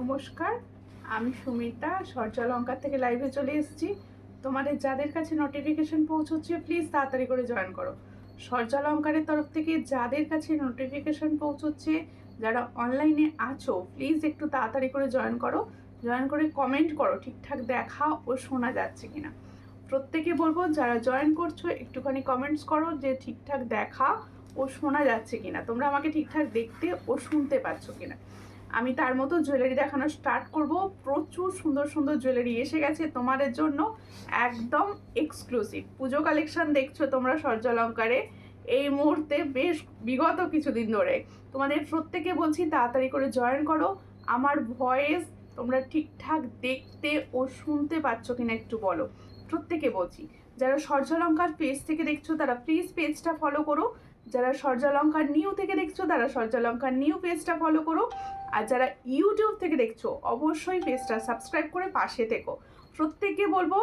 নমস্কার, আমি সুমিতা সূর্যালঙ্কার থেকে লাইভে চলে এসেছি। তোমাদের যাদের কাছে নোটিফিকেশন পৌঁছচ্ছে প্লিজ তাড়াতাড়ি করে জয়েন করো। সূর্যালঙ্কারের তরফ থেকে যাদের কাছে নোটিফিকেশন পৌঁছচ্ছে, যারা অনলাইনে আছো প্লিজ একটু তাড়াতাড়ি করে জয়েন করো। জয়েন করে কমেন্ট করো ঠিকঠাক দেখা ও শোনা যাচ্ছে কিনা। প্রত্যেকে বলবো যারা জয়েন করছো একটুখানি কমেন্টস করো যে ঠিকঠাক দেখা ও শোনা যাচ্ছে কিনা, তোমরা আমাকে ঠিকঠাক দেখতে ও শুনতে পাচ্ছ কিনা। আমি তার মতো জুয়েলারি দেখানো স্টার্ট করব। প্রচুর সুন্দর সুন্দর জুয়েলারি এসে গেছে তোমাদের জন্য, একদম এক্সক্লুসিভ পুজো কালেকশন দেখছো তোমরা সূর্যালঙ্কারে এই মুহূর্তে বেশ বিগত কিছুদিন ধরে। তোমাদের প্রত্যেকে বলছি তাড়াতাড়ি করে জয়েন করো। আমার ভয়েস তোমরা ঠিকঠাক দেখতে ও শুনতে পাচ্ছ কিনা একটু বলো। প্রত্যেকে বলছি যারা সূর্যালঙ্কার পেজ থেকে দেখছো তারা প্লিজ পেজটা ফলো করো। যারা সূর্যালঙ্কার নিউ থেকে দেখছো তারা সূর্যালঙ্কার নিউ পেজটা ফলো করো। আর যারা ইউটিউব থেকে দেখছো অবশ্যই পেজটা সাবস্ক্রাইব করে পাশে থেকো। প্রত্যেককে বলবো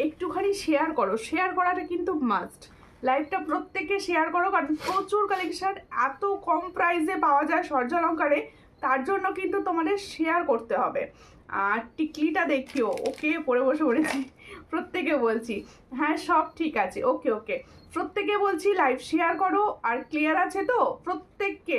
একটুখানি শেয়ার করো, শেয়ার করাটা কিন্তু মাস্ট। লাইভটা প্রত্যেকে শেয়ার করো, কারণ প্রচুর কালেকশন এত কম প্রাইসে পাওয়া যায় সূর্যালঙ্কারে, তার জন্য কিন্তু তোমাদের শেয়ার করতে হবে। আর টিকলিটা দেখিও, ওকে পরে বসে পড়েছি। প্রত্যেকে বলছি হ্যাঁ সব ঠিক আছে, ওকে ওকে। প্রত্যেকে বলছি লাইভ শেয়ার করো। আর ক্লিয়ার আছে তো প্রত্যেককে?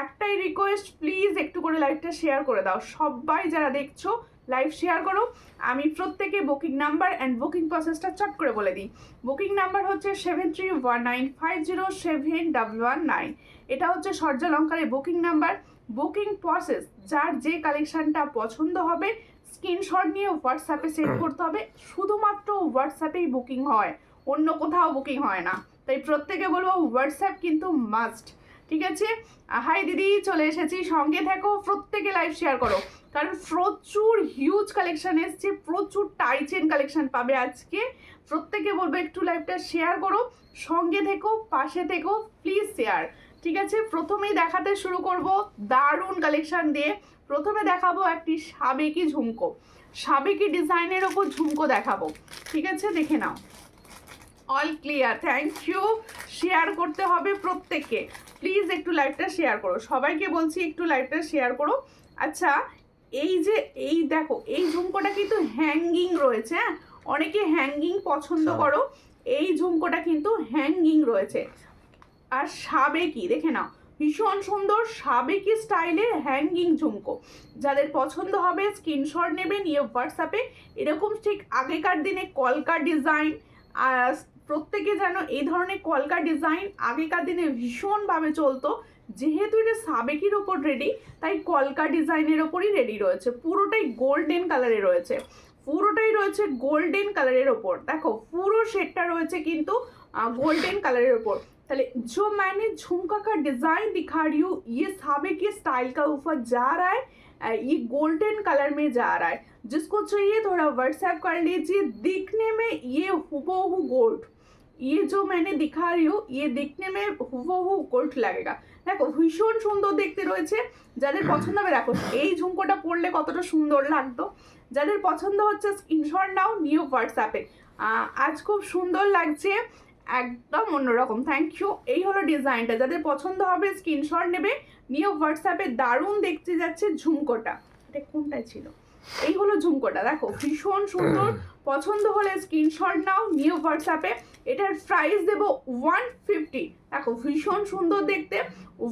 একটাই রিকোয়েস্ট, প্লিজ একটু করে লাইভটা শেয়ার করে দাও। সবাই যারা দেখছো লাইভ শেয়ার করো। আমি প্রত্যেকে বুকিং নাম্বার অ্যান্ড বুকিং প্রসেসটা চট করে বলে দিই। বুকিং নাম্বার হচ্ছে 7319507119। এটা হচ্ছে সূর্যালঙ্কারের বুকিং নাম্বার। বুকিং প্রসেস যার যে কালেকশনটা পছন্দ হবে স্ক্রিনশট নিয়ে হোয়াটসঅ্যাপে সেন্ড করতে হবে। শুধুমাত্র হোয়াটসঅ্যাপেই বুকিং হয়, অন্য কোথাও বুকিং হয় না। তাই প্রত্যেকে বলবো হোয়াটসঅ্যাপ কিন্তু মাস্ট, ঠিক আছে? হাই দিদি, চলে এসেছি, সঙ্গে থাকো। প্রত্যেকে লাইভ শেয়ার করো, কারণ প্রচুর হিউজ কালেকশন এসছে, প্রচুর টাই চেন কালেকশন পাবে আজকে। প্রত্যেকে বলবো একটু লাইভটা শেয়ার করো, সঙ্গে থেকো, পাশে থেকো, প্লিজ শেয়ার, ঠিক আছে? প্রথমেই দেখাতে শুরু করব দারুণ কালেকশন দিয়ে। প্রথমে দেখাবো একটি সাবেকি ঝুমকো, সাবেকি ডিজাইনের ওপর ঝুমকো দেখাবো, ঠিক আছে? দেখে নাও। All clear, thank you. Share করতে হবে প্রত্যেককে, প্লিজ একটু লাইভটা শেয়ার করো। সবাইকে বলছি একটু লাইভটা শেয়ার করো। আচ্ছা, এই যে এই দেখো এই ঝুমকোটা কিন্তু হ্যাঙ্গিং রয়েছে, হ্যাঁ অনেকে হ্যাঙ্গিং পছন্দ করো। এই ঝুমকোটা কিন্তু হ্যাঙ্গিং রয়েছে। আর সাবেকি দেখে নাও, ভীষণ সুন্দর সাবেকি স্টাইলের হ্যাঙ্গিং ঝুমকো। যাদের পছন্দ হবে স্ক্রিনশট নেবে, নিয়ে হোয়াটসঅ্যাপে এরকম ঠিক আগেকার দিনে কলকা ডিজাইন, আর প্রত্যেকে জানো এই ধরনের কলকা ডিজাইন আগেকার দিনে ভীষণভাবে চলতো। যেহেতু এটা সাবেকির ওপর রেডি, তাই কলকা ডিজাইনের ওপরই রেডি রয়েছে। পুরোটাই গোল্ডেন কালারে রয়েছে, পুরোটাই রয়েছে গোল্ডেন কালারের ওপর। দেখো পুরো সেটটা রয়েছে কিন্তু गोल्डन कलर ऊपर। ताले जो मैंने झुमका का डिजाइन दिखा रही हूँ ये साबिकी स्टाइल का ऊपर जा रहा है, ये गोल्डन कलर में जा रहा है। जिसको चाहिए थोड़ा व्हाट्सएप कर लीजिए। दिखने में ये हुबहू गोल्ड, ये जो मैंने दिखा रही हूँ ये दिखने में हुबहू गोल्ड लगेगा। देखो भीषण सुंदर देखते রয়েছে। যাদের পছন্দ হবে দেখো এই ঝুমকোটা পরলে কতটা সুন্দর লাগতো। যাদের পছন্দ হচ্ছে স্ক্রিনশট নাও, নিউ হোয়াটসঅ্যাপে। আজ খুব সুন্দর লাগছে, একদম অন্যরকম। Thank you. এই হলো ডিজাইনটা, যাদের পছন্দ হবে স্ক্রিনশট নেবে, নিউ হোয়াটসঅ্যাপে। দারুণ দেখতে যাচ্ছে ঝুমকোটা। এটা কোনটায় ছিল? এই হলো ঝুমকোটা, দেখো ভীষণ সুন্দর। পছন্দ হলে স্ক্রিনশট নাও, নিউ হোয়াটসঅ্যাপে। এটার প্রাইস দেবো 150। দেখো ভীষণ সুন্দর দেখতে,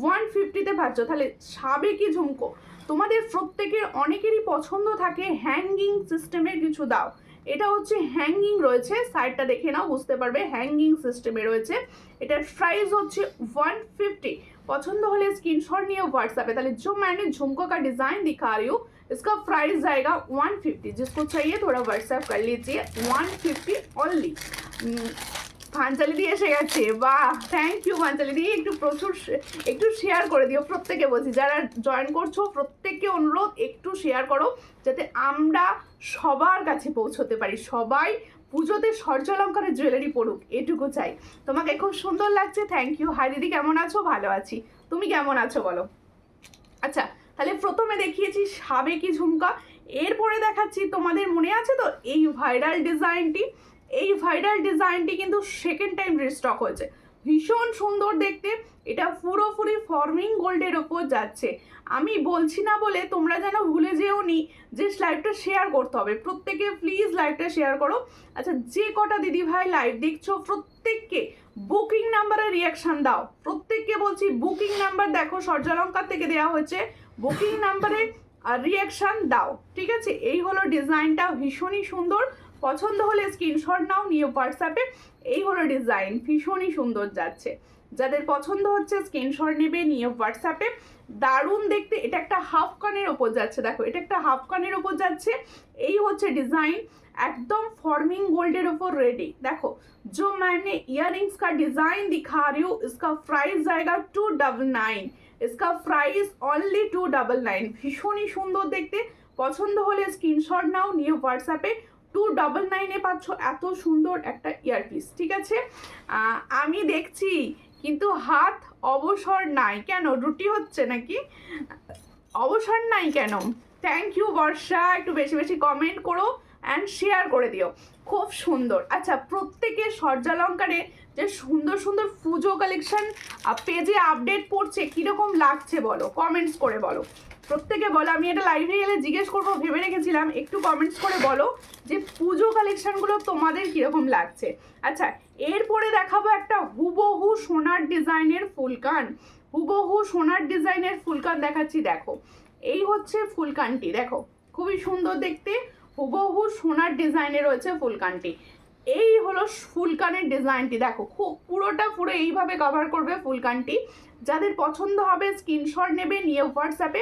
150-তে পাচ্ছ। তাহলে সাবেকি ঝুমকো তোমাদের প্রত্যেকের অনেকেরই পছন্দ থাকে হ্যাঙ্গিং সিস্টেমের কিছু দাও। এটা হচ্ছে হ্যাঙ্গিং রয়েছে, সাইডটা দেখে নাও বুঝতে পারবে হ্যাঙ্গিং সিস্টেমে রয়েছে। এটার প্রাইস হচ্ছে 150। पसंद होले स्क्रीनशॉट निये व्हाट्सएप पे। ताले जो मैंने झुमको का डिजाइन दिखा रही हूँ इसका प्राइस जाएगा 150। जिसको चाहिए थोड़ा व्हाट्सएप कर लीजिए, 150 ओनली। পাঞ্চালি দিয়ে এসে গেছে, বাহ থ্যাংক ইউ পাঞ্চালি দিয়ে। একটু প্রচুর একটু শেয়ার করে দিও, প্রত্যেকে বলছি যারা জয়েন করছো প্রত্যেককে অনুরোধ একটু শেয়ার করো, যাতে আমরা সবার কাছে পৌঁছতে পারি। সবাই পুজোতে সূর্যালঙ্কারের জুয়েলারি পড়ুক, এটুকু চাই। তোমাকে খুব সুন্দর লাগছে, থ্যাংক ইউ। হাই দিদি কেমন আছো? ভালো আছি, তুমি কেমন আছো বলো? আচ্ছা তাহলে প্রথমে দেখিয়েছি সাবেকি ঝুমকা, এরপরে দেখাচ্ছি তোমাদের মনে আছে তো এই ভাইরাল ডিজাইনটি। এই ভাইরাল ডিজাইনটি কিন্তু সেকেন্ড টাইম রিস্টক হয়েছে। ভীষণ সুন্দর দেখতে। এটা পুরোপুরি ফর্মিং গোল্ডের ওপর যাচ্ছে। আমি বলছি না বলে তোমরা যেন ভুলে যেও নি যে লাইভটা শেয়ার করতে হবে। প্রত্যেকে প্লিজ লাইভটা শেয়ার করো। আচ্ছা, যে কটা দিদি ভাই লাইভ দেখছো প্রত্যেককে বুকিং নাম্বারে রিয়াকশন দাও। প্রত্যেককে বলছি বুকিং নাম্বার দেখো, সূর্যালঙ্কার থেকে দেওয়া হয়েছে, বুকিং নাম্বারে রিয়াকশন দাও। ঠিক আছে, এই হলো ডিজাইনটা, ভীষণই সুন্দর। পছন্দ হলে স্ক্রিনশট নাও, নিয়ে হোয়াটসঅ্যাপে। এই হলো ডিজাইন, ভীষণই সুন্দর যাচ্ছে। যাদের পছন্দ হচ্ছে স্ক্রিনশট নেবে, নিয়ে হোয়াটসঅ্যাপে। দারুণ দেখতে। এটা একটা হাফ কানের ওপর যাচ্ছে, দেখো এটা একটা হাফ কানের ওপর যাচ্ছে। এই হচ্ছে ডিজাইন, एकदम फॉर्मिंग गोल्डेर ऊपर रेडी। देखो जो मैंने इयररिंग्स का डिजाइन दिखा रही हूँ, इसका प्राइस जाएगा 299। इसका प्राइस ओनली 299। भीषण ही सुंदर देखते। पसंद होले स्क्रीनशट नाও, নিয়ে হোয়াটসঅ্যাপে। 299 পাচ্ছ এত সুন্দর একটা ইয়ারপিস। ঠিক আছে, আমি দেখছি কিন্তু হাত অবসর নাই কেন? রুটি হচ্ছে নাকি? অবসর নাই কেন? থ্যাংক ইউ বর্ষা, একটু বেশি বেশি কমেন্ট করো অ্যান্ড শেয়ার করে দিও। খুব সুন্দর। আচ্ছা, প্রত্যেকে সূর্যালঙ্কারে যে সুন্দর সুন্দর পুজো কালেকশন পেজে আপডেট পড়ছে, কীরকম লাগছে বলো, কমেন্টস করে বলো। প্রত্যেকে বলো, আমি এটা লাইভে গেলে জিজ্ঞেস করবো ভেবে রেখেছিলাম, একটু কমেন্টস করে বলো যে পুজো কালেকশনগুলো তোমাদের কীরকম লাগছে। আচ্ছা, এরপরে দেখাবো একটা হুবহু সোনার ডিজাইনের ফুলকান। হুবহু সোনার ডিজাইনের ফুলকান দেখাচ্ছি। দেখো এই হচ্ছে ফুলকানটি, দেখো খুবই সুন্দর দেখতে, হুবহু সোনার ডিজাইনে রয়েছে ফুলকানটি। এই হলো ফুলকানের ডিজাইনটি, দেখো খুব পুরোটা পুরো এইভাবে কভার করবে ফুলকানটি। যাদের পছন্দ হবে স্ক্রিনশট নেবে, নিয়ে হোয়াটসঅ্যাপে।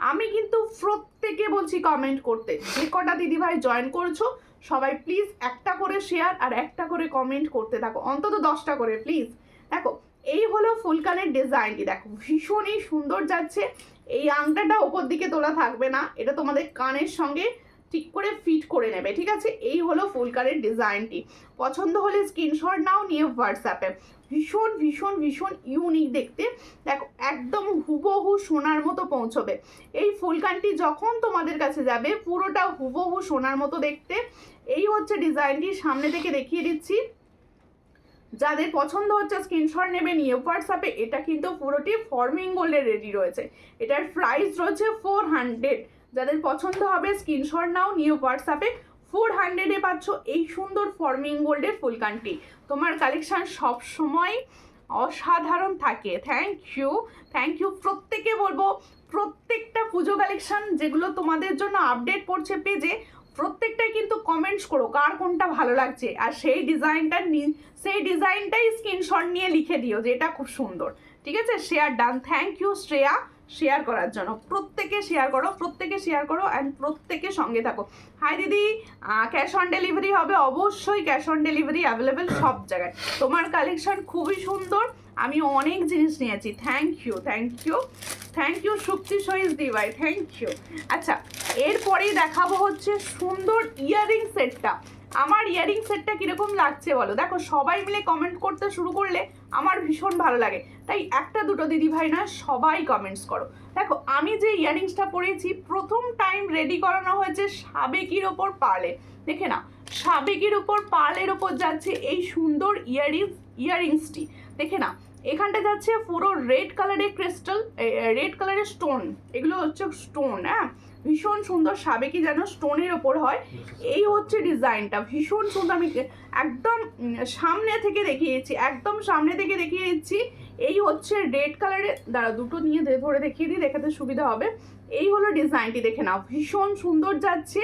আমি কিন্তু প্রত্যেকে বলছি কমেন্ট করতে, যে কটা দিদিভাই জয়েন করছো সবাই প্লিজ একটা করে শেয়ার আর একটা করে কমেন্ট করতে থাকো, অন্তত 10টা করে প্লিজ। দেখো এই হলো ফুলকানের ডিজাইনটি, দেখো ভীষণই সুন্দর যাচ্ছে। এই আংটাটা ওপর দিকে তোলা থাকবে না, এটা তোমাদের কানের সঙ্গে ঠিক করে ফিট করে নেবে। ঠিক আছে, এই হলো ফুলকানের ডিজাইনটি। পছন্দ হলে স্ক্রিনশট নাও, নিয়ে হোয়াটসঅ্যাপে। ভীষণ ভীষণ ভীষণ ইউনিক দেখতে। দেখো একদম হুবহু সোনার মতো পৌঁছবে। এই ফুলকানটি যখন তোমাদের কাছে যাবে পুরোটা হুবহু সোনার মতো দেখতে। এই হচ্ছে ডিজাইনটি, সামনে থেকে দেখিয়ে দিচ্ছি। যাদের পছন্দ হচ্ছে স্ক্রিনশট নেবে, নিয়ে হোয়াটসঅ্যাপে। এটা কিন্তু পুরোটি ফর্মিং গোল্ডের রেডি রয়েছে। এটার প্রাইস রয়েছে 400। যাদের পছন্দ হবে স্ক্রিনশট নাও, নিয়ে হোয়াটসঅ্যাপে। 400-এ পাচ্ছ এই সুন্দর ফর্মিং গোল্ডের ফুলকানটি। তোমার কালেকশান সব সময় অসাধারণ থাকে। Thank you, thank you. প্রত্যেকে বলবো প্রত্যেকটা পুজো কালেকশান যেগুলো তোমাদের জন্য আপডেট পড়ছে পেজে, প্রত্যেকটাই কিন্তু কমেন্টস করো কার কোনটা ভালো লাগছে, আর সেই ডিজাইনটাই স্ক্রিনশট নিয়ে লিখে দিও যে এটা খুব সুন্দর। ঠিক আছে, share done. Thank you Shreya share করার জন্য। প্রত্যেকে শেয়ার করো, প্রত্যেকে শেয়ার করো অ্যান্ড প্রত্যেকে সঙ্গে থাকো। হাই দিদি, ক্যাশ অন ডেলিভারি হবে? অবশ্যই ক্যাশ অন ডেলিভারি অ্যাভেলেবেল সব জায়গায়। তোমার কালেকশন খুবই সুন্দর, আমি অনেক জিনিস নিয়েছি। Thank you, thank you, thank you Supti Sahis দিভাই, থ্যাংক ইউ। আচ্ছা, এরপরেই দেখাবো হচ্ছে সুন্দর ইয়াররিং সেটটা। আমার ইয়াররিং সেটটা কীরকম লাগছে বলো। দেখো সবাই মিলে কমেন্ট করতে শুরু করলে আমার ভীষণ ভালো লাগে, তাই একটা দুটো দিদিভাই না সবাই কমেন্টস করো। দেখো আমি যে ইয়াররিংসটা পরেছি প্রথম টাইম রেডি করানো হয়েছে সাবেকির ওপর পার্লে। দেখে না, সাবেকির ওপর পার্লের ওপর যাচ্ছে এই সুন্দর ইয়াররিংসটি। দেখে না, এখানটা যাচ্ছে পুরো রেড কালারের ক্রিস্টাল, রেড কালারের স্টোন, এগুলো হচ্ছে স্টোন। হ্যাঁ, ভীষণ সুন্দর, সাবেকি যেন স্টোনের ওপর হয়। এই হচ্ছে ডিজাইনটা, ভীষণ সুন্দর। আমি একদম সামনে থেকে দেখিয়েছি, একদম সামনে থেকে দেখিয়ে দিচ্ছি। এই হচ্ছে রেড কালারের, দাঁড়া দুটো নিয়ে ধরে দেখিয়ে দিই, দেখাতে সুবিধা হবে। এই হলো ডিজাইনটি, দেখে নাও ভীষণ সুন্দর যাচ্ছে।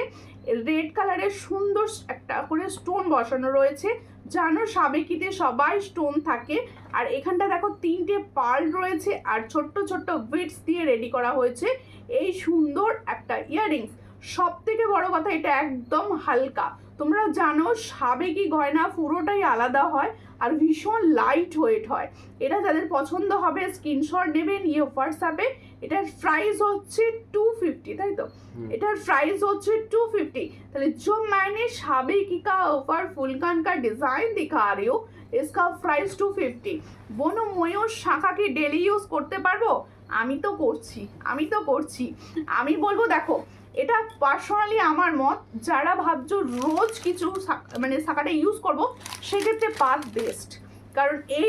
রেড কালারের সুন্দর একটা করে স্টোন বসানো রয়েছে, জানো সাবেকিতে সবাই স্টোন থাকে। আর এখানটা দেখো 3টে পার্ল রয়েছে আর ছোট্ট ছোট্ট বিটস দিয়ে রেডি করা হয়েছে এই সুন্দর একটা ইয়াররিংস। সব থেকে বড় কথা, এটা একদম হালকা। তোমরা জানো সাবেকি গয়না পুরোটাই আলাদা হয় আর ভীষণ লাইট ওয়েট হয়। এটা যাদের পছন্দ হবে স্ক্রিনশট নেবে, নিয়ে হোয়াটসঅ্যাপে। এটার প্রাইস হচ্ছে 250, তাই তো? এটার প্রাইস হচ্ছে 250। তাহলে जो मैंने साबेकी का ऊपर फुलकान का डिजाइन दिखा रही हूँ, इसका प्राइस 250। বোনো ময়ূর শাখা কি ডেলি ইউজ করতে পারবো? আমি তো করছি। আমি বলবো দেখো, এটা পার্সোনালি আমার মত, যারা ভাবছো রোজ কিছু মানে শাখাটা ইউজ করবো সেক্ষেত্রে পার্ট বেস্ট। কারণ এই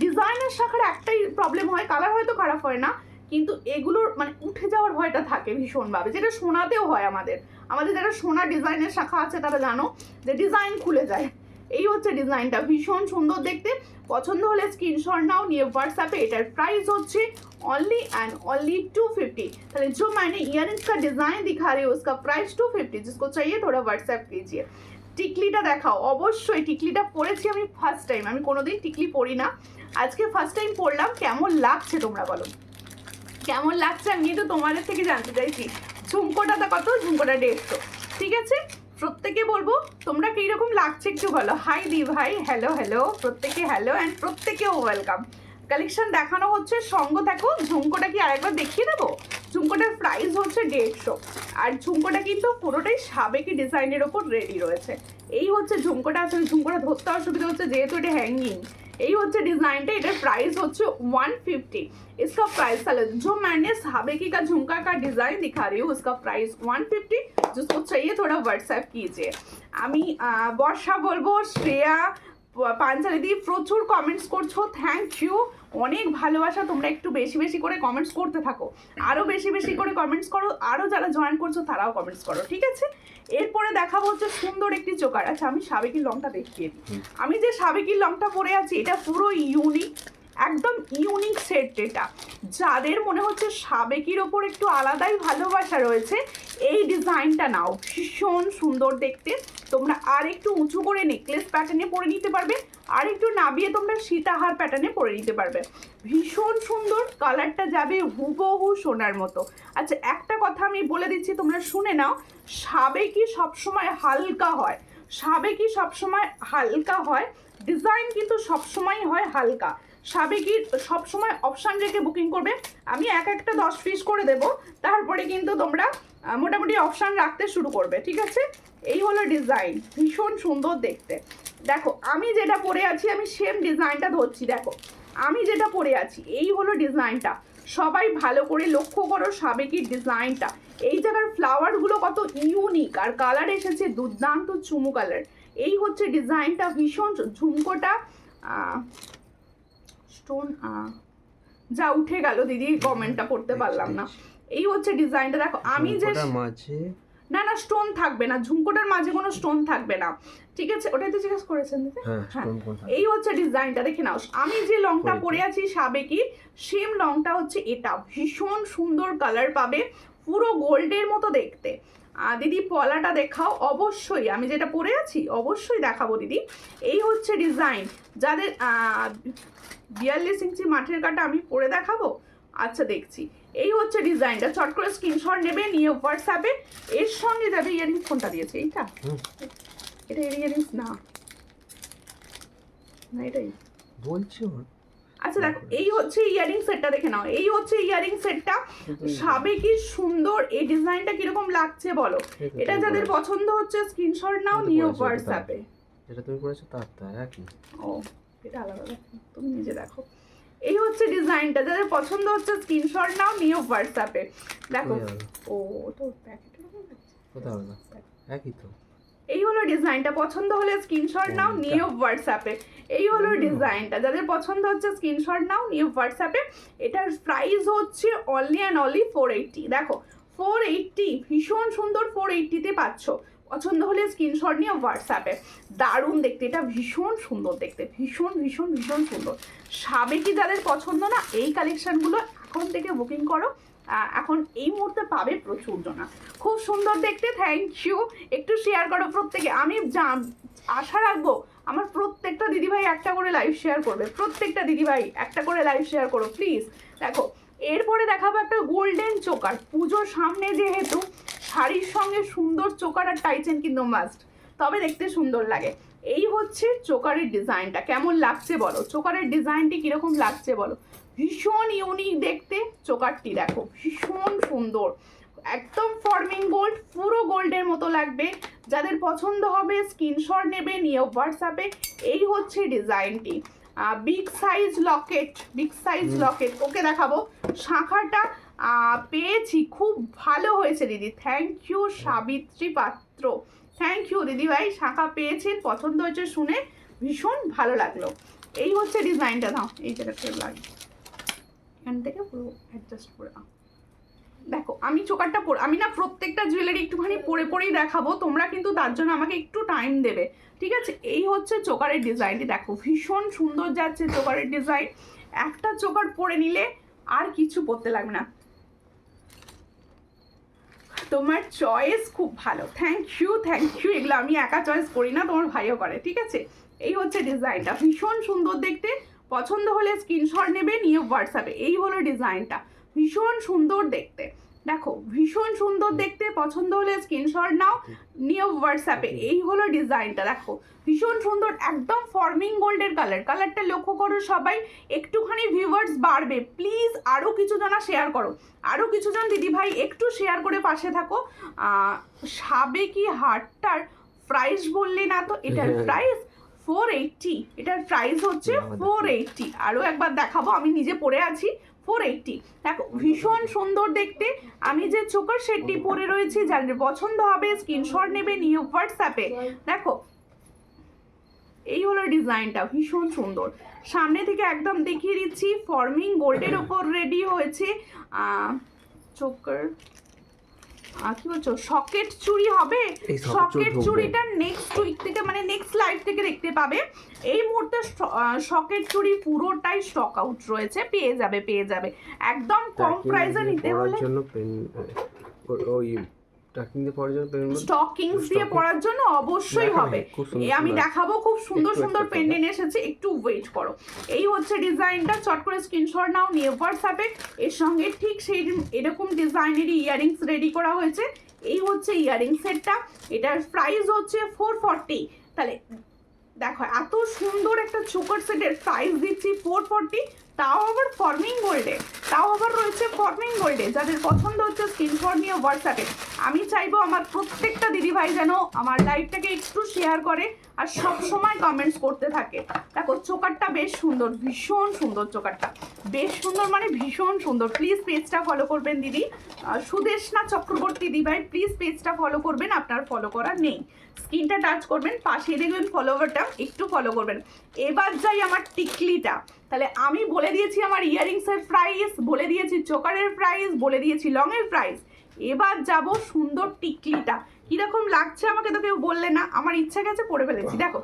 ডিজাইনের শাখার একটাই প্রবলেম হয়, কালার হয়তো খারাপ হয় না, কিন্তু এগুলোর মানে উঠে যাওয়ার ভয়টা থাকে ভীষণভাবে, যেটা সোনাতেও হয়। আমাদের যারা সোনা ডিজাইনের শাখা আছে তারা জানো যে ডিজাইন খুলে যায়। এই হচ্ছে ডিজাইনটা, ভীষণ সুন্দর দেখতে। পছন্দ হলে স্ক্রিনশট নাও, নিয়ে হোয়াটসঅ্যাপে। এটার প্রাইস হচ্ছে ओनली एंड ओनली 250। তাহলে जो मैंने इयररिंग्स का डिजाइन दिखा रही हूँ उसका प्राइस 250। जिसको चाहिए थोड़ा व्हाट्सएप कीजिए। টিকলিটা দেখাও, অবশ্যই। টিকলিটা পরেছি আমি ফার্স্ট টাইম, আমি কোনোদিন টিকলি পরি না, আজকে ফার্স্ট টাইম পরলাম। কেমন লাগছে তোমরা বলো, কেমন লাগছে আমি তো তোমাদের থেকে জানতে চাইছি। ঝুমকোটা কত? ঝুমকোটা 150, ঠিক আছে। প্রত্যেকে বলবো তোমরা কীরকম লাগছে একটু বলো। হাই দি ভাই, হ্যালো হ্যালো প্রত্যেকে, হ্যালো অ্যান্ড প্রত্যেকেও ওয়েলকাম। কালেকশন দেখানো হচ্ছে, সঙ্গ দেখো। ঝুমকোটা কি আরেকবার দেখিয়ে দেবো? ঝুমকোটার প্রাইস হচ্ছে 150, আর ঝুমকোটা কিন্তু পুরোটাই সাবেকি ডিজাইনের ওপর রেডি রয়েছে। এই হচ্ছে ঝুমকোটা। আসলে ঝুমকোটা ধরতে অসুবিধা হচ্ছে যেহেতু এটা হ্যাঙ্গিং। এই হচ্ছে ডিজাইনটা, এটার প্রাইস হচ্ছে 150। इसका प्राइस जो मैंने साबेकी का झुमका का डिजाइन दिखा रही हूँ उसका प्राइस 150। जिसको चाहिए थोड़ा व्हाट्सएप कीजिए। আমি বর্ষা বলবো, শ্রেয়া পাঞ্চালি দি প্রচুর কমেন্টস করছো, থ্যাংক ইউ। অনেক ভালোবাসা, তোমরা একটু বেশি বেশি করে কমেন্টস করতে থাকো, আরও বেশি বেশি করে কমেন্টস করো, আরও যারা জয়েন করছো তারাও কমেন্টস করো, ঠিক আছে। এরপরে দেখাবো হচ্ছে সুন্দর একটি চোকার। আচ্ছা আমি সাবেকির লংটা দেখিয়ে দিই। আমি যে সাবেকির লংটা পরে আছি এটা পুরো ইউনিক, একদম ইউনিক সেট। এটা যাদের মনে হচ্ছে সাবেকির ওপর একটু আলাদাই ভালোবাসা রয়েছে, এই ডিজাইনটা নাও, ভীষণ সুন্দর দেখতে। তোমরা আর একটু উঁচু করে নেকলেস প্যাটার্নে পরে নিতে পারবে, আর একটু নাবিয়ে তোমরা সীতাহার প্যাটার্নে পরে নিতে পারবে। ভীষণ সুন্দর, কালারটা যাবে হুবহু সোনার মতো। আচ্ছা একটা কথা আমি বলে দিচ্ছি, তোমরা শুনে নাও। সাবেকি সবসময় হালকা হয়, সাবেকি সবসময় হালকা হয়, ডিজাইন কিন্তু সবসময় হয় হালকা। সাবেকির সবসময় অপশান রেখে বুকিং করবে। আমি একটা 10 পিস করে দেব, তারপরে কিন্তু তোমরা মোটামুটি অপশান রাখতে শুরু করবে, ঠিক আছে। এই হলো ডিজাইন, ভীষণ সুন্দর দেখতে। দেখো আমি যেটা পরে আছি, আমি সেম ডিজাইনটা ধরছি। দেখো আমি যেটা পরে আছি, এই হলো ডিজাইনটা। সবাই ভালো করে লক্ষ্য করো সাবেকির ডিজাইনটা। এই জায়গার ফ্লাওয়ারগুলো কত ইউনিক, আর কালার এসেছে দুর্দান্ত চুমু কালার। এই হচ্ছে ডিজাইনটা, ভীষণ। ঝুমকোটা স্টোন যা উঠে গেল দিদি, কমেন্টটা পড়তে পারলাম না। এই হচ্ছে ডিজাইনটা। দেখো আমি যে মাঝে না না স্টোন থাকবে না, ঝুমকোটার মাঝে কোনো স্টোন থাকবে না, ঠিক আছে। ওটাই তো জিজ্ঞেস করেছেন দিদি। হ্যাঁ, এই হচ্ছে ডিজাইনটা, দেখে নাও। আমি যে লংটা পরে আছি সাবেকি, সেম লংটা হচ্ছে এটা। ভীষণ সুন্দর কালার পাবে, পুরো গোল্ডের মতো দেখতে। দিদি পলাটা দেখাও। অবশ্যই আমি যেটা পরে আছি অবশ্যই দেখাবো দিদি। এই হচ্ছে ডিজাইন। যাদের 42 ইঞ্চি মাঠের কাটা আমি পরে দেখাবো। আচ্ছা দেখছি, এই হচ্ছে ডিজাইনটা। চট করে স্ক্রিনশট নেবে, নিয়ে হোয়াটসঅ্যাপে। এর সঙ্গে যাবে ইয়ারিংস। কোনটা দিয়েছে? এইটা? এটা ইয়ারিংস না, না এটাই বলছি। আচ্ছা দেখো এই হচ্ছে ইয়ারিং সেটটা, দেখে নাও। এই হচ্ছে ইয়ারিং সেটটা, সাবেকি সুন্দর। এই ডিজাইনটা কিরকম লাগছে বলো। এটা যাদের পছন্দ হচ্ছে স্ক্রিনশট নাও, নিয়ে হোয়াটসঅ্যাপে। যেটা তুমি করেছো তার একই। ও এটা আলাদা, তুমি নিজে দেখো। এই হচ্ছে ডিজাইনটা, যাদের পছন্দ হচ্ছে স্ক্রিনশট নাও, নিয়ে হোয়াটসঅ্যাপে। দেখো ও তো প্যাকেটের কোথাও না, একই তো। এই হলো ডিজাইনটা, পছন্দ হলে স্ক্রিনশট নাও, নিয়ে হোয়াটসঅ্যাপে। এই হলো ডিজাইনটা, যাদের পছন্দ হচ্ছে স্ক্রিনশট নাও, নিয়ে হোয়াটসঅ্যাপে। এটার প্রাইস হচ্ছে অনলি অ্যান্ড অনলি 480। দেখো 480, ভীষণ সুন্দর। 480-তে পাচ্ছ। পছন্দ হলে স্ক্রিনশট নিয়ে হোয়াটসঅ্যাপে। দারুণ দেখতে, এটা ভীষণ সুন্দর দেখতে, ভীষণ ভীষণ ভীষণ সুন্দর। সাবেকি যাদের পছন্দ না, এই কালেকশনগুলো এখন থেকে বুকিং করো। এখন এই মুহূর্তে পাবে প্রচুর জনা, খুব সুন্দর দেখতে। Thank you. একটু শেয়ার করো প্রত্যেকে। আমি আশা রাখবো আমার প্রত্যেকটা দিদিভাই একটা করে লাইভ শেয়ার করবে। প্রত্যেকটা দিদিভাই একটা করে লাইভ শেয়ার করো প্লিজ। দেখো এরপরে দেখাবো একটা গোল্ডেন চোকার। পুজোর সামনে যেহেতু শাড়ির সঙ্গে সুন্দর চোকার আর টাইচেন কিন্তু মাস্ট, তবে দেখতে সুন্দর লাগে। এই হচ্ছে চোকারের ডিজাইনটা, কেমন লাগছে বলো। চোকারের ডিজাইনটি কিরকম লাগছে বলো। ভীষণ ইউনিক দেখতে চোকারটি, দেখো ভীষণ সুন্দর, একদম ফর্মিং গোল্ড, পুরো গোল্ডের মতো লাগবে। যাদের পছন্দ হবে স্ক্রিনশট নেবে, নিয়ে হোয়াটসঅ্যাপে। এই হচ্ছে ডিজাইনটি। Big size locket, big size locket. Okay দেখাবো। শাখাটা পেয়েছি, খুব ভালো হয়েছে দিদি। থ্যাংক ইউ সাবিত্রী পাত্র, থ্যাংক ইউ দিদি ভাই। শাখা পেয়েছেন, পছন্দ হয়েছে শুনে ভীষণ ভালো লাগলো। এই হচ্ছে ডিজাইনটা। দাও এই জায়গাটা লাগে, এখান থেকে পুরো অ্যাডজাস্ট করে দাও। দেখো আমি চোকারটা পরে, আমি না প্রত্যেকটা জুয়েলারি একটুখানি পরে পরেই দেখাবো, তোমরা কিন্তু তার জন্য আমাকে একটু টাইম দেবে, ঠিক আছে? এই হচ্ছে চোকারের ডিজাইনটি, দেখো ভীষণ সুন্দর যাচ্ছে চোকারের ডিজাইন। একটা চোকার পরে নিলে আর কিছু পরতে লাগবে না। তোমার চয়েস খুব ভালো, থ্যাংক ইউ থ্যাংক ইউ। এগুলো আমি একা চয়েস করি না, তোমার ভাইও করে, ঠিক আছে? এই হচ্ছে ডিজাইনটা, ভীষণ সুন্দর দেখতে। পছন্দ হলে স্ক্রিনশট নেবে, নিয়ে হোয়াটসঅ্যাপে। এই হলো ডিজাইনটা, ভীষণ সুন্দর দেখতে, দেখো ভীষণ সুন্দর দেখতে। পছন্দ হলে স্ক্রিনশট নাও, নিয়ে হোয়াটসঅ্যাপে। এই হলো ডিজাইনটা, দেখো ভীষণ সুন্দর, একদম ফর্মিং গোল্ডের কালার। কালারটা লক্ষ্য করো সবাই, একটুখানি ভিউয়ার্স বাড়বে প্লিজ, আরও কিছু জনা শেয়ার করো, আরও কিছুজন দিদিভাই একটু শেয়ার করে পাশে থাকো। সাবেকি হারটার প্রাইস বললে না তো, এটার প্রাইস 480, এটার প্রাইস হচ্ছে 480। আরও একবার দেখাবো, আমি নিজে পরে আছি, 480। দেখো ভীষণ সুন্দর দেখতে। আমি যে চোকার সেটটি পরে রয়েছি, যাদের পছন্দ হবে স্ক্রিনশট নেবে, নিয়ে হোয়াটসঅ্যাপে। দেখো এই হলো ডিজাইনটা, ভীষণ সুন্দর। সামনে থেকে একদম দেখিয়ে দিচ্ছি, ফর্মিং গোল্ডের ওপর রেডি হয়েছে চোকার, কি বলছো, সকেট চুড়ি হবে। সকেট চুড়িটা নেক্সট উইক থেকে, মানে নেক্সট লাইভ থেকে দেখতে পাবে। এই মুহূর্তে সকেট চুড়ি পুরোটাই স্টক আউট রয়েছে, পেয়ে যাবে পেয়ে যাবে একদম কম প্রাইসে নিতে হলে। স্টকিংস দিয়ে পরার জন্য অবশ্যই হবে। আমি দেখাবো, খুব সুন্দর সুন্দর পেন্ডেন্ট এসেছে, একটু ওয়েট করো। এই হচ্ছে ডিজাইনটা, চট করে স্ক্রিনশট নাও, নিয়ে হোয়াটসঅ্যাপে। এর সঙ্গে ঠিক সেই এরকম ডিজাইনেরই ইয়ারিংস রেডি করা হয়েছে। এই হচ্ছে ইয়ারিং সেটটা, এটার প্রাইস হচ্ছে 440। তাহলে দেখো এত সুন্দর একটা চোকার সেটের প্রাইস দিচ্ছি 440, তাও আবার ফর্মিং গোল্ডে, তাও আবার রয়েছে ফর্মিং গোল্ডে। যাদের পছন্দ হচ্ছে স্ক্রিনশট নিয়ে হোয়াটসঅ্যাপে। আমি চাইবো আমার প্রত্যেকটা দিদিভাই যেন আমার লাইভটাকে একটু শেয়ার করে আর সব সময় কমেন্টস করতে থাকে। দেখো চোকারটা বেশ সুন্দর, ভীষণ সুন্দর চোকারটা, বেশ সুন্দর মানে ভীষণ সুন্দর। প্লিজ পেজটা ফলো করবেন দিদি, সুদেশনা চক্রবর্তী দিদিভাই, প্লিজ পেজটা ফলো করবেন, আপনার ফলো করা নেই। স্ক্রিনটা টাচ করবেন, পাশে দেখবেন ফলোভারটা, একটু ফলো করবেন। এবার যাই আমার টিকলিটা। তাহলে আমি বলে দিয়েছি আমার ইয়ারিংসের প্রাইস, বলে দিয়েছি চোকারের প্রাইস, বলে দিয়েছি লংয়ের প্রাইস। এবার যাব সুন্দর টিকলিটা, কিরকম লাগছে আমাকে তো কেউ বললে না, আমার ইচ্ছা গেছে পরে ফেলেছি। দেখো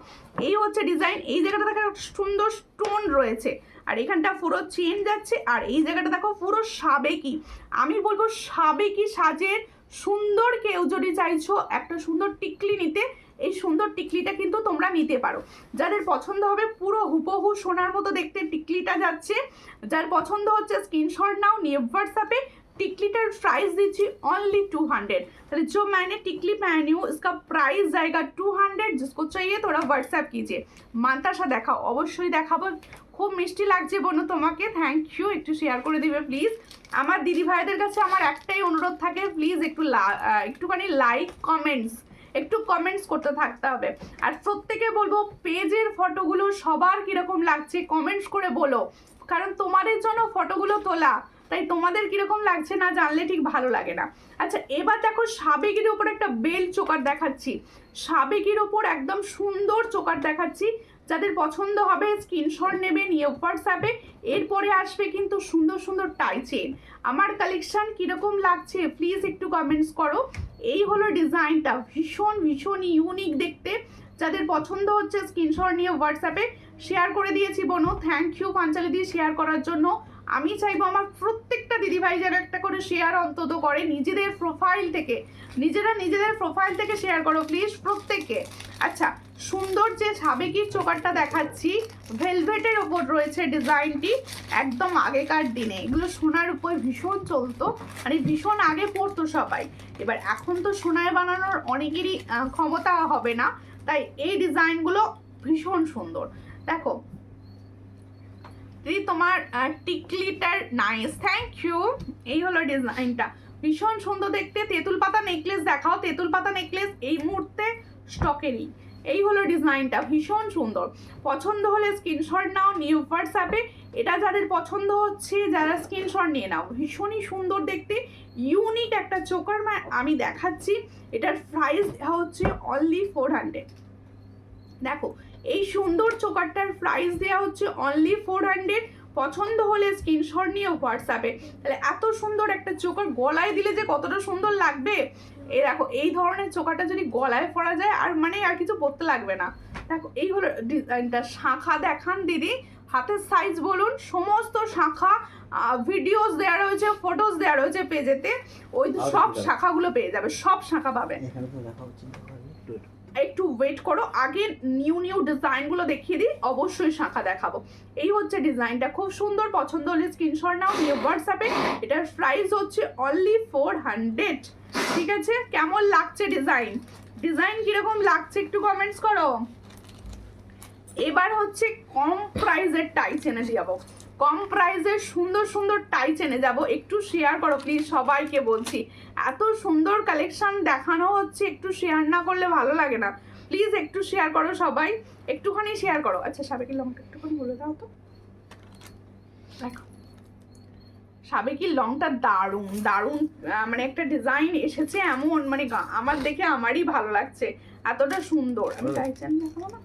এই হচ্ছে ডিজাইন, এই জায়গাটা দেখো সুন্দর স্টোন রয়েছে, আর এখানটা পুরো চেন যাচ্ছে, আর এই জায়গাটা দেখো পুরো সাবেকি। আমি বলবো সাবেকি সাজের সুন্দর, কেউ যদি চাইছো একটা সুন্দর টিকলি নিতে, এই সুন্দর টিকলিটা কিন্তু তোমরা নিতে পারো। যাদের পছন্দ হবে, পুরো হুবহু সোনার মতো দেখতে টিকলিটা যাচ্ছে। যার পছন্দ হচ্ছে স্ক্রিনশট নাও, নিয়ে হোয়াটসঅ্যাপে। टिकलीटर प्राइस दीजिए ओनली 200। तो जो मैंने टिकली पहनी हूँ इसका प्राइस जाएगा 200। जिसको चाहिए थोड़ा व्हाट्सएप कीजिए। मानताशा देखा अवश्य देखाबो, खूब मिष्टि लागছে বোনো তোমাকে, থ্যাংক ইউ। একটু শেয়ার করে দিবে প্লিজ। আমার দিদি ভাইদের কাছে আমার একটাই অনুরোধ থাকে, প্লিজ একটুখানি লাইক কমেন্টস, একটু কমেন্টস করতে থাকতে হবে। আর প্রত্যেকে বলবো পেজের ফটোগুলো সবার কিরকম লাগছে কমেন্টস করে বলো, কারণ তোমাদের জন্য ফটোগুলো তোলা, তাই তোমাদের কিরকম লাগছে না জানলে ঠিক ভালো লাগে না। আচ্ছা এবার দেখো সাবেকির উপর একটা বেল চোকার দেখাচ্ছি, সাবেকির উপর একদম সুন্দর চোকার দেখাচ্ছি। যাদের পছন্দ হবে স্ক্রিনশট নেবে, নিয়ে হোয়াটসঅ্যাপে। এরপরে আসবে কিন্তু সুন্দর সুন্দর টাই চেন। আমার কালেকশন কিরকম লাগছে প্লিজ একটু কমেন্টস করো। এই হলো ডিজাইনটা, ভীষণ ভীষণ ইউনিক দেখতে। যাদের পছন্দ হচ্ছে স্ক্রিনশট নিয়ে হোয়াটসঅ্যাপে। শেয়ার করে দিয়েছি বোনো, থ্যাংক ইউ পাঞ্চালি দিয়ে শেয়ার করার জন্য। আমি চাইবো আমার প্রত্যেকটা দিদিভাই যেন একটা করে শেয়ার অন্তত করে নিজেদের প্রোফাইল থেকে, নিজেদের প্রোফাইল থেকে শেয়ার করো প্লিজ প্রত্যেককে। আচ্ছা সুন্দর যে সাবেকির চোকারটা দেখাচ্ছি, ভেলভেটের ওপর রয়েছে ডিজাইনটি, একদম আগেকার দিনে এগুলো সোনার উপর ভীষণ চলতো, মানে ভীষণ আগে পড়তো সবাই। এবার এখন তো সোনায় বানানোর অনেকেরই ক্ষমতা হবে না, তাই এই ডিজাইনগুলো ভীষণ সুন্দর। দেখো তোমার টিকলিটার নাইস, থ্যাংক ইউ। এই হলো ডিজাইনটা, ভীষণ সুন্দর দেখতে। তেঁতুল পাতা নেকলেস দেখাও, তেঁতুল পাতা নেকলেস এই মুহূর্তে স্টকেরই। এই হলো ডিজাইনটা, ভীষণ সুন্দর। পছন্দ হলে স্ক্রিনশট নাও, নিয়ে হোয়াটসঅ্যাপে। এটা যাদের পছন্দ হচ্ছে যারা স্ক্রিনশট নিয়ে নাও, ভীষণই সুন্দর দেখতে, ইউনিক একটা চোকার আমি দেখাচ্ছি। এটার প্রাইস হচ্ছে অনলি 400। দেখো এই সুন্দর চোকারটার প্রাইস দেওয়া হচ্ছে অনলি 400। পছন্দ হলে স্ক্রিনশট নিয়ে হোয়াটসঅ্যাপে। তাহলে এত সুন্দর একটা চোকার গলায় দিলে যে কতটা সুন্দর লাগবে। এই দেখো এই ধরনের চোকারটা যদি গলায় পরা যায় আর মানে আর কিছু পরতে লাগবে না। দেখো এই হলো ডিজাইনটা। শাঁখা দেখান দিদি, হাতের সাইজ বলুন, সমস্ত শাঁখা ভিডিওস দেওয়া রয়েছে, ফটোস দেওয়া রয়েছে পেজেতে, ওই সব শাখাগুলো পেয়ে যাবে, সব শাখা পাবে। একটু ওয়েট করো, আগে নিউ ডিজাইনগুলো দেখিয়ে দিই, অবশ্যই শাখা দেখাবো। এই হচ্ছে ডিজাইনটা, খুব সুন্দর। পছন্দ হলে স্ক্রিনশট নাও নিয়ে হোয়াটসঅ্যাপে। এটার প্রাইস হচ্ছে অনলি 400। ঠিক আছে, কেমন লাগছে ডিজাইন কিরকম লাগছে একটু কমেন্টস করো। এবার হচ্ছে কম প্রাইসের টাই চেনে যাবো, কম প্রাইসের সুন্দর সুন্দর টাই চেনে যাব। একটু শেয়ার করো প্লিজ, সবাইকে বলছি, এত সুন্দর কালেকশন দেখানো হচ্ছে, একটু শেয়ার না করলে ভালো লাগে না। প্লিজ একটু শেয়ার করো সবাই, একটুখানি শেয়ার করো। আচ্ছা সাবেকি লংটা একটুখানি বলে দাও তো। দেখো সাবেকি লংটা দারুণ দারুণ, মানে একটা ডিজাইন এসেছে এমন, মানে আমার দেখে আমারই ভালো লাগছে, এতটা সুন্দর। আমি চাইছেন দেখাবো না,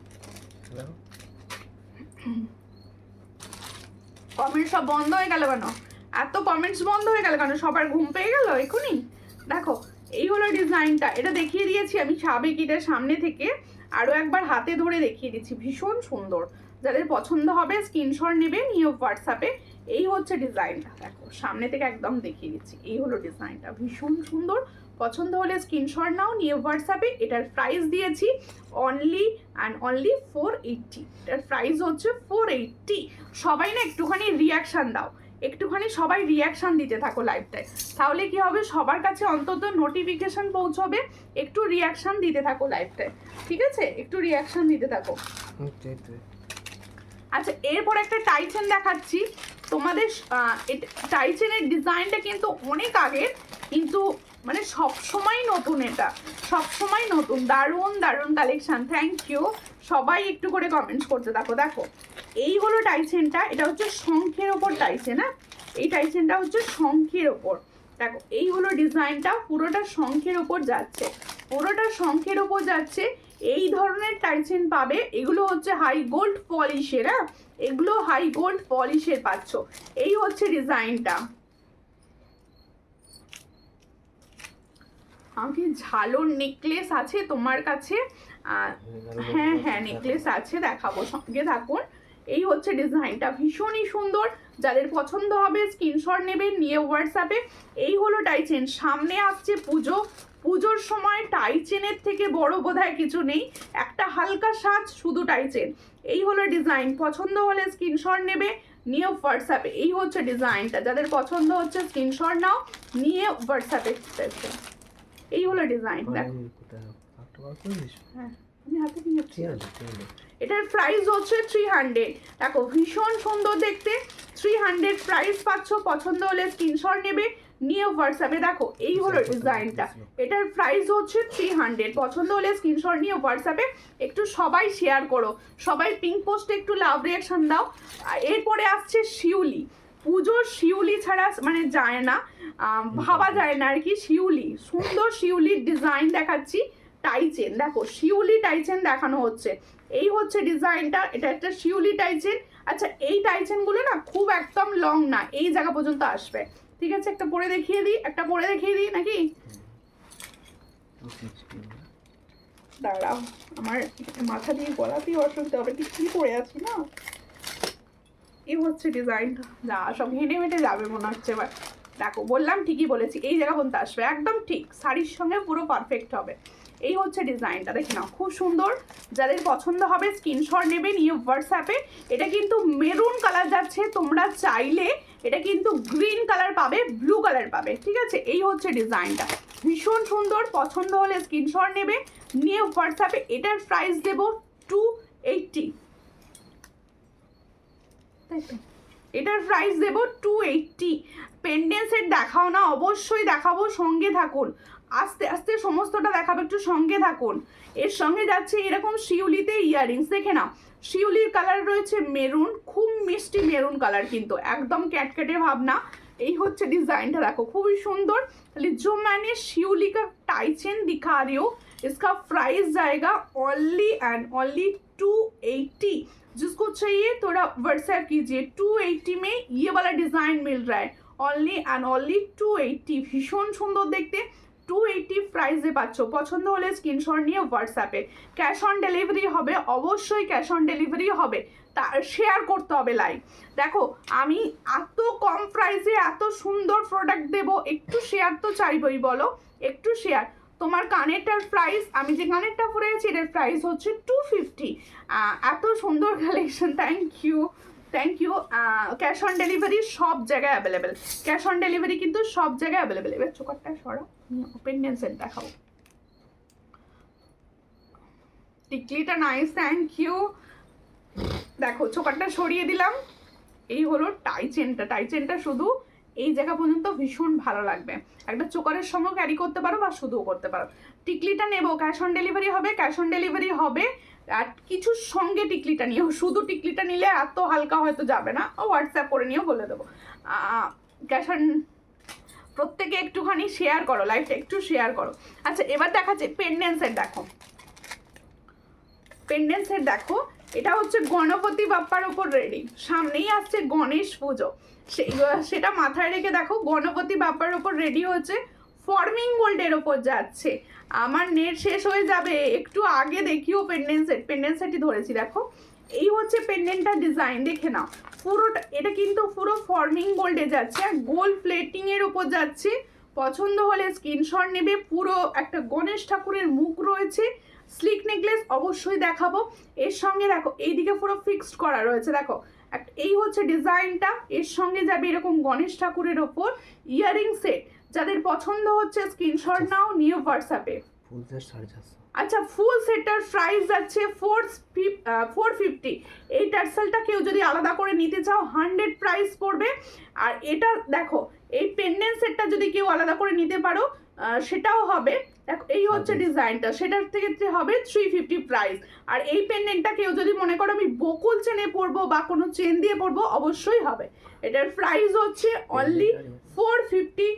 কমেন্ট সব বন্ধ হয়ে গেল কেন? এত কমেন্টস বন্ধ হয়ে গেল কেন? সবার ঘুম পেয়ে গেল এখনই? দেখো এই হলো ডিজাইনটা, এটা দেখিয়ে দিয়েছি আমি সাবেকিটার সামনে থেকে, আরও একবার হাতে ধরে দেখিয়ে দিচ্ছি, ভীষণ সুন্দর। যাদের পছন্দ হবে স্ক্রিনশট নেবে নিয়ে হোয়াটসঅ্যাপে। এই হচ্ছে ডিজাইনটা, দেখো সামনে থেকে একদম দেখিয়ে দিচ্ছি। এই হলো ডিজাইনটা, ভীষণ সুন্দর। পছন্দ হলে স্ক্রিনশট নাও নিয়ে হোয়াটসঅ্যাপে। এটার প্রাইস দিয়েছি অনলি অ্যান্ড অনলি 480। এটার প্রাইস হচ্ছে 480। সবাই না একটুখানি রিয়াকশান দাও, একটুখানি সবাই রিয়াকশান দিতে থাকো লাইভটায়, তাহলে কি হবে সবার কাছে অন্তত নোটিফিকেশন পৌঁছবে। একটু রিয়াকশান দিতে থাকো লাইভটায়, ঠিক আছে? একটু রিয়াকশান দিতে থাকো। আচ্ছা এরপর একটা টাইচেন দেখাচ্ছি তোমাদের। টাইচেনের ডিজাইনটা কিন্তু অনেক আগের, কিন্তু মানে সবসময় নতুন, এটা সবসময় নতুন। দারুণ দারুণ কালেকশন, থ্যাংক ইউ। সবাই একটু করে কমেন্টস করতে থাকো। দেখো এই হলো টাইচেনটা, এটা হচ্ছে শঙ্খের ওপর টাইচেন। হ্যাঁ এই টাইচেনটা হচ্ছে শঙ্খের ওপর। দেখো এই হলো ডিজাইনটা, পুরোটা শঙ্খের ওপর যাচ্ছে, পুরোটা শঙ্খের ওপর যাচ্ছে। এই ধরনের টাইচেন পাবে, এগুলো হচ্ছে হাই গোল্ড পলিশের। হ্যাঁ এগুলো হাই গোল্ড পলিশের পাচ্ছ। এই হচ্ছে ডিজাইনটা। কি ঝালোর নেকলেস আছে তোমার কাছে? হ্যাঁ হ্যাঁ নেকলেস আছে, দেখাবো, সঙ্গে থাকুন। এই হচ্ছে ডিজাইনটা, ভীষণই সুন্দর। যাদের পছন্দ হবে স্ক্রিনশট নেবেন নিয়ে হোয়াটসঅ্যাপে। এই হলো টাইচেন, সামনে আসছে পুজো, পুজোর সময় টাইচেনের থেকে বড় বোধহয় কিছু নেই, একটা হালকা সাজ শুধু টাইচেন। এই হলো ডিজাইন, পছন্দ হলে স্ক্রিনশট নেবে নিয়ে হোয়াটসঅ্যাপে। এই হচ্ছে ডিজাইনটা, যাদের পছন্দ হচ্ছে স্ক্রিনশট নাও নিয়ে হোয়াটসঅ্যাপে। এই হলো ডিজাইন, দেখো হ্যাঁ আমি হাতে নিয়েছি। এটার প্রাইস হচ্ছে 300। দেখো ভীষণ সুন্দর দেখতে, 300 প্রাইস পাচ্ছ। পছন্দ হলে স্ক্রিনশট নেবে নিয়ে হোয়াটসঅ্যাপে। দেখো এই হলো ডিজাইনটা, এটার প্রাইস হচ্ছে 300। পছন্দ হলে স্ক্রিনশট নিয়ে হোয়াটসঅ্যাপে। একটু সবাই শেয়ার করো, সবাই পিঙ্ক পোস্টে একটু লাভ রিয়াকশন দাও। এরপরে আসছে শিউলি, পুজোর শিউলি ছাড়া মানে যায় না, ভাবা যায় না আর কি। শিউলি, সুন্দর শিউলির ডিজাইন দেখাচ্ছি। টাইচেন দেখো, শিউলি টাইচেন দেখানো হচ্ছে। এই হচ্ছে ডিজাইনটা, এটা একটা শিউলি টাইচেন। আচ্ছা এই টাইচেনগুলো না খুব একদম লং না, এই জায়গা পর্যন্ত আসবে। ঠিক আছে একটা পরে দেখিয়ে দিই, একটা পরে দেখিয়ে দিই নাকি? দাঁড়াও আমার মাথা দিয়ে গলাতেই অসুবিধা হবে, ঠিক কি পরে আছি না। এই হচ্ছে ডিজাইনটা, যা সব হেঁটে হেঁটে যাবে মনে হচ্ছে এবার। দেখো বললাম ঠিকই বলেছি, এই জায়গা পর্যন্ত আসবে, একদম ঠিক শাড়ির সঙ্গে পুরো পারফেক্ট হবে। এই হচ্ছে ডিজাইনটা, দেখে নাও খুব সুন্দর। যাদের পছন্দ হবে স্ক্রিনশট নেবে নিয়ে হোয়াটসঅ্যাপে। এটা কিন্তু মেরুন কালার যাচ্ছে, তোমরা চাইলে এটা কিন্তু গ্রিন কালার পাবে, ব্লু কালার পাবে। ঠিক আছে এই হচ্ছে ডিজাইনটা, ভীষণ সুন্দর। পছন্দ হলে স্ক্রিনশট নেবে নিয়ে হোয়াটসঅ্যাপে। এটার প্রাইস দেবো 280। এটার প্রাইস দেবো 280। পেন্ডেন্ট সেট দেখাও না, অবশ্যই দেখাবো, সঙ্গে থাকুন। আস্তে আস্তে সমস্তটা দেখাবো, একটু সঙ্গে থাকুন। এর সঙ্গে যাচ্ছে এরকম শিউলিতে ইয়াররিংস, দেখে নাও শিউলির কালার রয়েছে মেরুন, খুব মিষ্টি মেরুন কালার, কিন্তু একদম ক্যাটকেটে ভাবনা। এই হচ্ছে ডিজাইনটা, দেখো খুবই সুন্দর। তাহলে जो मैंने शिवली का टाई चेन दिखा रही हूँ, इसका प्राइस जाएगा ओनली एंड ओनली 280। जिसको चाहिए थोड़ा व्हाट्सएप कीजिए। 280 में ये वाला डिजाइन मिल रहा है, ओनली एंड ओनली 280। ভীষণ সুন্দর দেখতে, 280 প্রাইসে পাচ্ছ। পছন্দ হলে স্ক্রিনশট নিয়ে হোয়াটসঅ্যাপে, ক্যাশ অন ডেলিভারি হবে, অবশ্যই ক্যাশ অন ডেলিভারি হবে, তার শেয়ার করতে হবে লাইভ। দেখো আমি এত কম প্রাইসে এত সুন্দর প্রোডাক্ট দেবো, একটু শেয়ার তো চাইবই, বলো একটু শেয়ার। তোমার কানেরটার প্রাইস, আমি যে কানেরটা পরে আছি এটার প্রাইস হচ্ছে 250। এত সুন্দর collection, thank you. Cash on delivery সব জায়গায় অ্যাভেলেবেল, ক্যাশ অন ডেলিভারি কিন্তু সব জায়গায় অ্যাভেলেবেল। এবার চোকারটা সরা, পেন্ডেন্ট সেট দেখাও, টিকলিটা নাইস, থ্যাংক ইউ। দেখো চোকারটা সরিয়ে দিলাম, এই হলো টাই চেনটা। টাই চেনটা শুধু এই জায়গা পর্যন্ত ভীষণ ভালো লাগবে, একটা চোকারের সঙ্গেও ক্যারি করতে পারো বা শুধুও করতে পারো। টিকলিটা নেবো, ক্যাশ অন ডেলিভারি হবে, ক্যাশ অন ডেলিভারি হবে। আর কিছুর সঙ্গে টিকলিটা নিও, শুধু টিকলিটা নিলে এত হালকা হয়তো যাবে না, হোয়াটসঅ্যাপ করে নিও, বলে দেবো। ক্যাশ অন, প্রত্যেকে একটুখানি শেয়ার করো, লাইভটা একটু শেয়ার করো। আচ্ছা এবার দেখাচ্ছে পেন্ডেন্ট সেট। দেখো পেন্ডেন্ট সেট দেখো, এটা হচ্ছে গণপতি বাপ্পার ওপর রেডি, সামনেই আসছে গণেশ পুজো, সেটা মাথায় রেখে দেখো গণপতি বাপ্পার ওপর রেডি হচ্ছে, ফর্মিং গোল্ডের ওপর যাচ্ছে। আমার নেট শেষ হয়ে যাবে, একটু আগে দেখিও পেন্ডেন্ট সেটই ধরেছি। দেখো এই হচ্ছে পেন্ডেন্টটা ডিজাইন, দেখে নাও পুরোটা, এটা কিন্তু পুরো ফর্মিং গোল্ডে যাচ্ছে আর গোল্ড প্লেটিং এর ওপর যাচ্ছে। পছন্দ হলে স্ক্রিনশট নেবে। পুরো একটা গণেশ ঠাকুরের মুখ রয়েছে, স্লিক নেকলেস অবশ্যই দেখাবো। এর সঙ্গে দেখো এইদিকে পুরো ফিক্সড করা রয়েছে, দেখো এই হচ্ছে ডিজাইনটা, এর সঙ্গে যাবে এরকম গণেশ ঠাকুরের ওপর ইয়ারিং সেট। যাদের পছন্দ হচ্ছে স্ক্রিনশট নাও, নিয়ে হোয়াটসঅ্যাপে। আচ্ছা ফুল সেটটার প্রাইস যাচ্ছে 450। এই টার্সেলটা কেউ যদি আলাদা করে নিতে চাও 100 প্রাইস পড়বে। আর এটা দেখো এই পেন্ডেন্ট সেটটা যদি কেউ আলাদা করে নিতে পারো সেটাও হবে। দেখো এই হচ্ছে ডিজাইনটা, সেটার থেকে হবে 350 প্রাইস। আর এই পেন্ডেন্টটা কেউ যদি মনে করো আমি বকুল চেনে পরবো বা কোনো চেন দিয়ে পরবো, অবশ্যই হবে। এটার প্রাইস হচ্ছে অনলি 450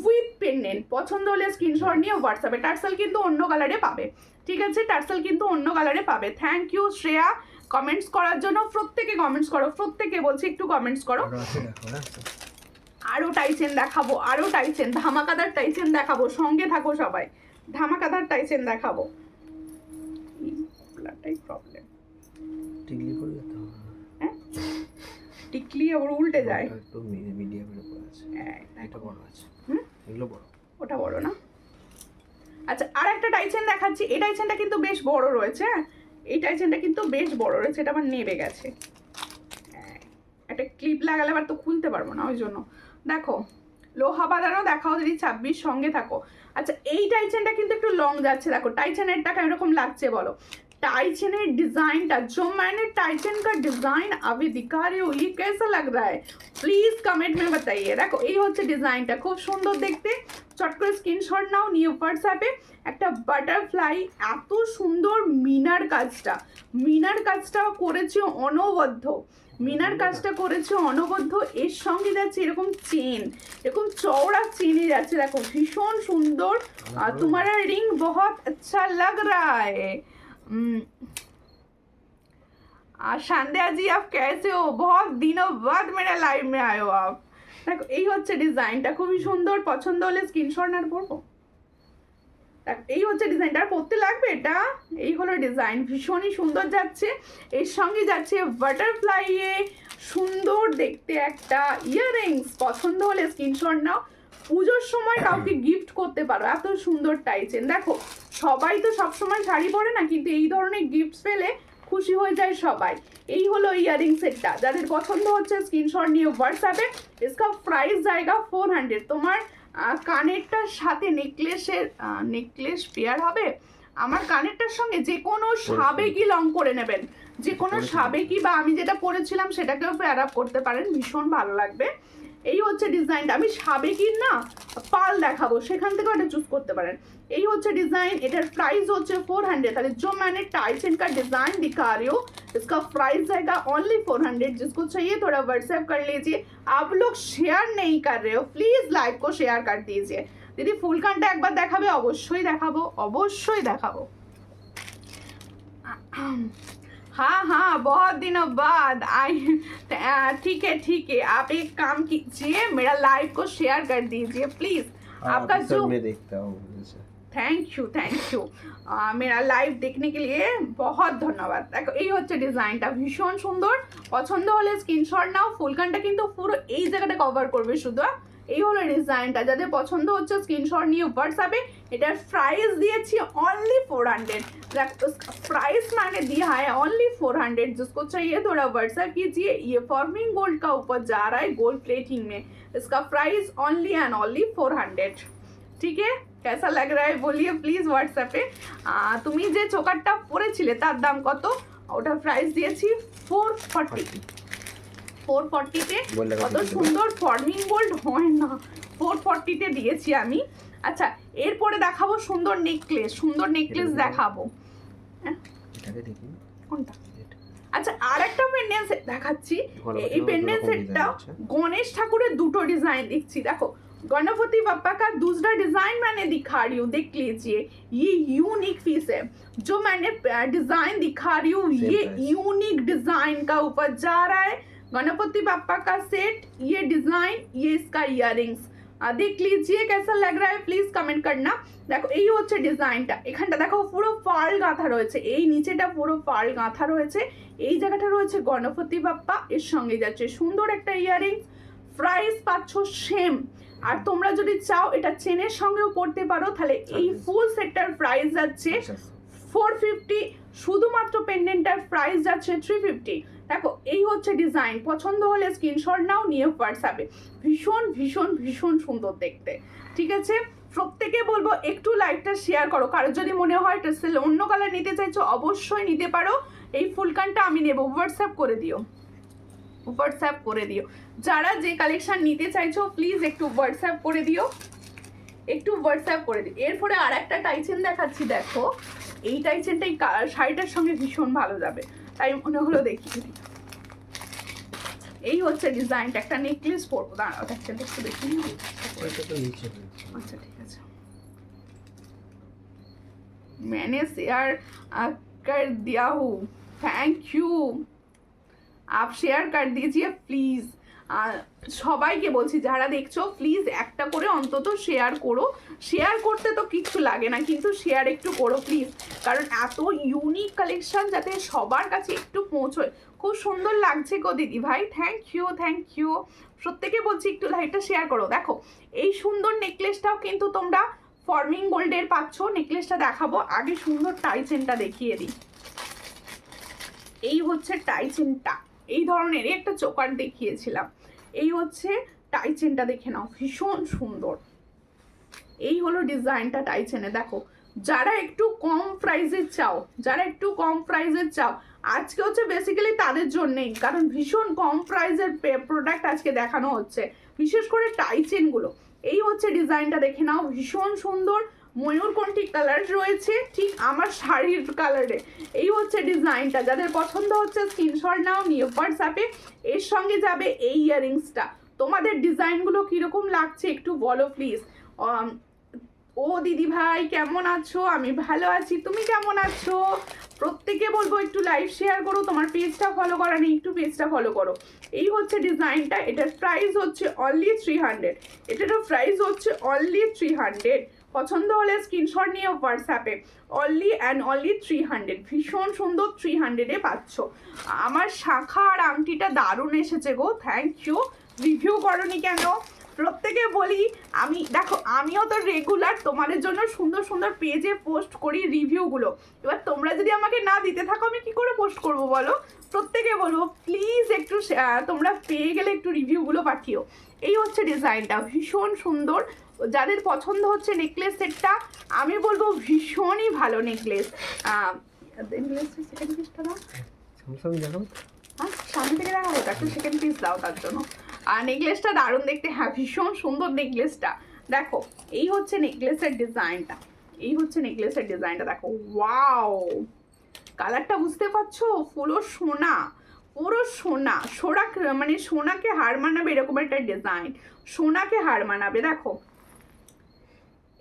উইথ পেন্ডেন্ট। পছন্দ হলে স্ক্রিনশট নিয়ে হোয়াটসঅ্যাপে। টার্সেল কিন্তু অন্য কালারে পাবে, ঠিক আছে, টার্সেল কিন্তু অন্য কালারে পাবে। থ্যাংক ইউ শ্রেয়া কমেন্টস করার জন্য, প্রত্যেকে কমেন্টস করো, প্রত্যেকে বলছি একটু কমেন্টস করো। আরও টাইচেন দেখাবো, আরও টাইচেন, ধামাকাদার টাইচেন দেখাবো, সঙ্গে থাকো সবাই, ধামাকাদার টাইচেন দেখাবো। প্রবলেম টিকলি করলে তো হ্যাঁ, টিকলি আবার উল্টে যায়, একটু মিডিয়ামের উপর আছে, হ্যাঁ এটা বড় আছে, এগুলো বড়, ওটা বড় না। আচ্ছা আর একটা টাইচেন দেখাচ্ছি, এই টাইচেনটা কিন্তু বেশ বড় রয়েছে, এই টাইচেনটা কিন্তু বেশ বড় রয়েছে, এটা আমার নেবে গেছে, একটা ক্লিপ লাগালে আবার তো খুলতে পারবো না, ওই জন্য। দেখো লোহা বাঁধানো দেখাও যদি 26 সঙ্গে থাকো। আচ্ছা এই টাইচেনটা কিন্তু একটু লং যাচ্ছে, দেখো টাইচেনেরটা কেমন লাগছে বলো। टाइचन डिजाइन का जो मैंने टाइचन का डिजाइन अभी दिखा रही हूँ ये कैसा लग रहा है प्लीज कमेंट में बताइए। देखो এই হচ্ছে ডিজাইনটা খুব সুন্দর দেখতে, চট করে স্ক্রিনশট নাও নিয়ে হোয়াটসঅ্যাপে। একটা বাটারফ্লাই, এত সুন্দর মিনার কাজটা করেছে অনবদ্য, মিনার কাজটা করেছে অনবদ্য। এর সঙ্গে যাচ্ছে এরকম চেন, এরকম চওড়া চেনে যাচ্ছে, দেখো ভীষণ সুন্দর। तुम्हारा रिंग बहुत अच्छा लग रहा है। शांध्या जी आप कैसे हो, बहुत दिनों बाद मेरा लाइव में आए हो आप। देखो এই হচ্ছে ডিজাইনটা খুবই সুন্দর, পছন্দ হলে স্ক্রিনশট আর পড়বো। এই হচ্ছে ডিজাইনটা, আর পড়তে লাগবে এটা। এই হলো ডিজাইন, ভীষণই সুন্দর যাচ্ছে। এর সঙ্গে যাচ্ছে বাটারফ্লাই এ সুন্দর দেখতে একটা ইয়াররিংস, পছন্দ হলে স্ক্রিনশট নাও। পুজোর সময় কাউকে গিফট করতে পারো, এত সুন্দর টাইচেন। দেখো সবাই তো সবসময় শাড়ি পরে না, কিন্তু এই ধরনের গিফটস পেলে খুশি হয়ে যায় সবাই। এই হলো ইয়ারিং সেটটা, যাদের পছন্দ হচ্ছে স্ক্রিনশট নিয়ে হোয়াটসঅ্যাপে। इसका প্রাইস जाएगा 400। তোমার কানেরটার সাথে নেকলেস পেয়ার হবে। আমার কানেরটার সঙ্গে যে কোনো সাবেকি লং করে নেবেন, যে কোনো সাবেকি বা আমি যেটা পরেছিলাম সেটাকেও পেয়ার আপ করতে পারেন, ভীষণ ভালো লাগবে। এই হচ্ছে ডিজাইনটা, আমি সাবেকির না পাল দেখাবো, সেখান থেকে ওটা চুজ করতে পারেন। এই হচ্ছে ডিজাइन, এটার प्राइस হচ্ছে 400। তাহলে जो मैंने टाइचन का डिजाइन दिखा रही हूँ इसका प्राइस जाएगा ओनली 400। जिसको चाहिए थोड़ा व्हाट्सएप कर लीजिए। आप लोग शेयर नहीं कर रहे हो, प्लीज लाइव को शेयर कर दीजिए। দিদি ফুল কানটা একবার দেখাবে? অবশ্যই দেখাবো, অবশ্যই দেখাবো। हाँ हाँ बहुत दिनों बाद आई। ठीक है आप एक काम कीजिए, मेरा लाइव को शेयर कर दीजिए प्लीज। आपका जो मैं देखता हूँ। थैंक यू मेरा लाइव देखने के लिए बहुत धन्यवाद। देखो এই হচ্ছে ডিজাইনটা, ভীষণ সুন্দর। পছন্দ হলে স্ক্রিনশট নাও। ফুলকানটা কিন্তু পুরো এই জায়গাটা কভার করবে শুধু। এই হলো ডিজাইনটা, যাদের পছন্দ হচ্ছে স্ক্রিনশট নিয়ে হোয়াটসঅ্যাপে। এটার প্রাইস দিয়েছি অনলি 400। प्राइस मैंने दिया है ओनली 400। जिसको चाहिए थोड़ा व्हाट्सएप कीजिए। ये फॉर्मिंग गोल्ड का ऊपर जा रहा है गोल्ड प्लेटिंग में। इसका प्राइस ओनली एंड ओनली 400। ठीक है, कैसा लग रहा है बोलिए प्लिज হোয়াটসঅ্যাপে। তুমি যে চোকারটা পরেছিলে তার দাম কত? ওটা প্রাইস দিয়েছি 440। 440-তে কত সুন্দর ফর্মিং গোল্ড হয় না, 440-তে দিয়েছি আমি। আচ্ছা, এরপরে দেখাবো সুন্দর নেকলেস দেখাবো। কোনটা? আচ্ছা, আর একটা পেন্ডেন্ট সেট দেখাচ্ছি। এই পেন্ডেন্ট সেটটা গণেশ ঠাকুরের দুটো ডিজাইন দিচ্ছি। দেখো, गणपति बप्पा का दूसरा डिजाइन मैंने दिखा रही हूँ, देख लीजिए। ये यूनिक पीस है जो मैंने डिजाइन दिखा रही हूँ। ये यूनिक डिजाइन का ऊपर जा रहा है गणपति बप्पा का सेट। ये डिजाइन, ये इसका इयररिंग्स देख लीजिए कैसा लग रहा है, प्लिज कमेंट करना। দেখো এই হচ্ছে ডিজাইনটা। এখানটা দেখো পুরো পার্ল গাঁথা রয়েছে, এই নিচেটা পুরো পার্ল গাঁথা রয়েছে, এই জায়গাটা রয়েছে গণপতি বাপ্পা, এর সঙ্গে যাচ্ছে সুন্দর একটা ইয়াররিংস। প্রাইস পাচ্ছ সেম। আর তোমরা যদি চাও এটা চেনের সঙ্গেও পড়তে পারো, তাহলে এই ফুল সেটটার প্রাইস যাচ্ছে 450। শুধুমাত্র পেন্ডেন্টটার প্রাইস যাচ্ছে 350। দেখো এই হচ্ছে ডিজাইন। পছন্দ হলে স্ক্রিনশট নাও, নিয়ে হোয়াটসঅ্যাপে। ভীষণ ভীষণ ভীষণ সুন্দর দেখতে। ঠিক আছে, প্রত্যেকে বলবো একটু লাইভটা শেয়ার করো। কারো যদি মনে হয় টেসেল অন্য কালার নিতে চাইছো অবশ্যই নিতে পারো। এই ফুলকানটা আমি নেব, হোয়াটসঅ্যাপ করে দিও। যারা যে কালেকশন নিতে চাইছো প্লিজ একটু হোয়াটসঅ্যাপ করে দিও। এরপরে আর একটা টাইচেন দেখাচ্ছি। দেখো এই টাইচেনটা এই শাড়িটার সঙ্গে ভীষণ ভালো যাবে, তাই মনে হলো দেখিয়ে দিই। এই হচ্ছে ডিজাইনটা, একটা নেকলেস পরবো। দাঁড়াও টাইচেনটা একটু দেখে নিই। আচ্ছা ঠিক আছে, मैंने शेयर कर दिया हूँ, थैंक यू। आप शेयर कर दीजिए प्लीज। সবাইকে বলছি যারা দেখছো প্লিজ একটা করে অন্তত শেয়ার করো। শেয়ার করতে তো কিচ্ছু লাগে না, কিন্তু শেয়ার একটু করো প্লিজ, কারণ এত ইউনিক কালেকশন যাতে সবার কাছে একটু পৌঁছয়। খুব সুন্দর লাগছে গো দিদি ভাই, থ্যাংক ইউ। প্রত্যেকে বলছি একটু লাইভটা শেয়ার করো। দেখো এই সুন্দর নেকলেসটাও কিন্তু তোমরা ফর্মিং গোল্ডের পাচ্ছ। নেকলেসটা দেখাবো, আগে সুন্দর টাইচেনটা দেখিয়ে দিই। এই হচ্ছে টাইচেনটা, এই ধরনেরই একটা চোকার দেখিয়েছিলাম। এই হচ্ছে টাইচেনটা, দেখে নাও ভীষণ সুন্দর। এই হলো ডিজাইনটা টাইচেনে। দেখো যারা একটু কম প্রাইসের চাও আজকে হচ্ছে বেসিক্যালি তাদের জন্যই, কারণ ভীষণ কম প্রাইসের প্রোডাক্ট আজকে দেখানো হচ্ছে, বিশেষ করে টাইচেনগুলো। এই হচ্ছে ডিজাইনটা, দেখে নাও ভীষণ সুন্দর। ময়ূরকণ্ঠী কালার রয়েছে ঠিক আমার শাড়ির কালারে। এই হচ্ছে ডিজাইনটা, যাদের পছন্দ হচ্ছে স্ক্রিনশট নাও, নিয়ে হোয়াটসঅ্যাপে। এর সঙ্গে যাবে এই ইয়াররিংসটা। তোমাদের ডিজাইনগুলো কীরকম লাগছে একটু বলো প্লিজ। ও দিদি ভাই কেমন আছো? আমি ভালো আছি, তুমি কেমন আছো? প্রত্যেকে বলবো একটু লাইভ শেয়ার করো। তোমার পেজটা ফলো করা নেই, একটু পেজটা ফলো করো। এই হচ্ছে ডিজাইনটা, এটার প্রাইস হচ্ছে অনলি 300। এটারও প্রাইস হচ্ছে অনলি 300। পছন্দ হলে স্ক্রিনশট নিয়ে হোয়াটসঅ্যাপে। Only and only 300। ভীষণ সুন্দর, 300-এ পাচ্ছ। আমার শাখা আর আংটিটা দারুণ এসেছে গো, থ্যাংক ইউ। রিভিউ করনি কেন? প্রত্যেকে বলি আমি, দেখো আমিও তো রেগুলার তোমাদের জন্য সুন্দর সুন্দর পেজে পোস্ট করি রিভিউগুলো। এবার তোমরা যদি আমাকে না দিতে থাকো আমি কি করে পোস্ট করব বলো? প্রত্যেকে বলবো প্লিজ একটু তোমরা পেয়ে গেলে একটু রিভিউগুলো পাঠিও। এই হচ্ছে ডিজাইনটা, ভীষণ সুন্দর। যাদের পছন্দ হচ্ছে নেকলেস সেটটা, আমি বলবো ভীষণই ভালো নেকলেস। সেকেন্ড পিসটা দাও, সামনে থেকে দেখাবো, একটা সেকেন্ড পিস দাও তার জন্য। আর নেকলেসটা দারুণ দেখতে, হ্যাঁ ভীষণ সুন্দর নেকলেসটা। দেখো এই হচ্ছে নেকলেসের ডিজাইনটা, দেখো ওয়াও, কালারটা বুঝতে পারছো? পুরো সোনা, মানে সোনাকে হার মানাবে এরকম একটা ডিজাইন, সোনাকে হার মানাবে। দেখো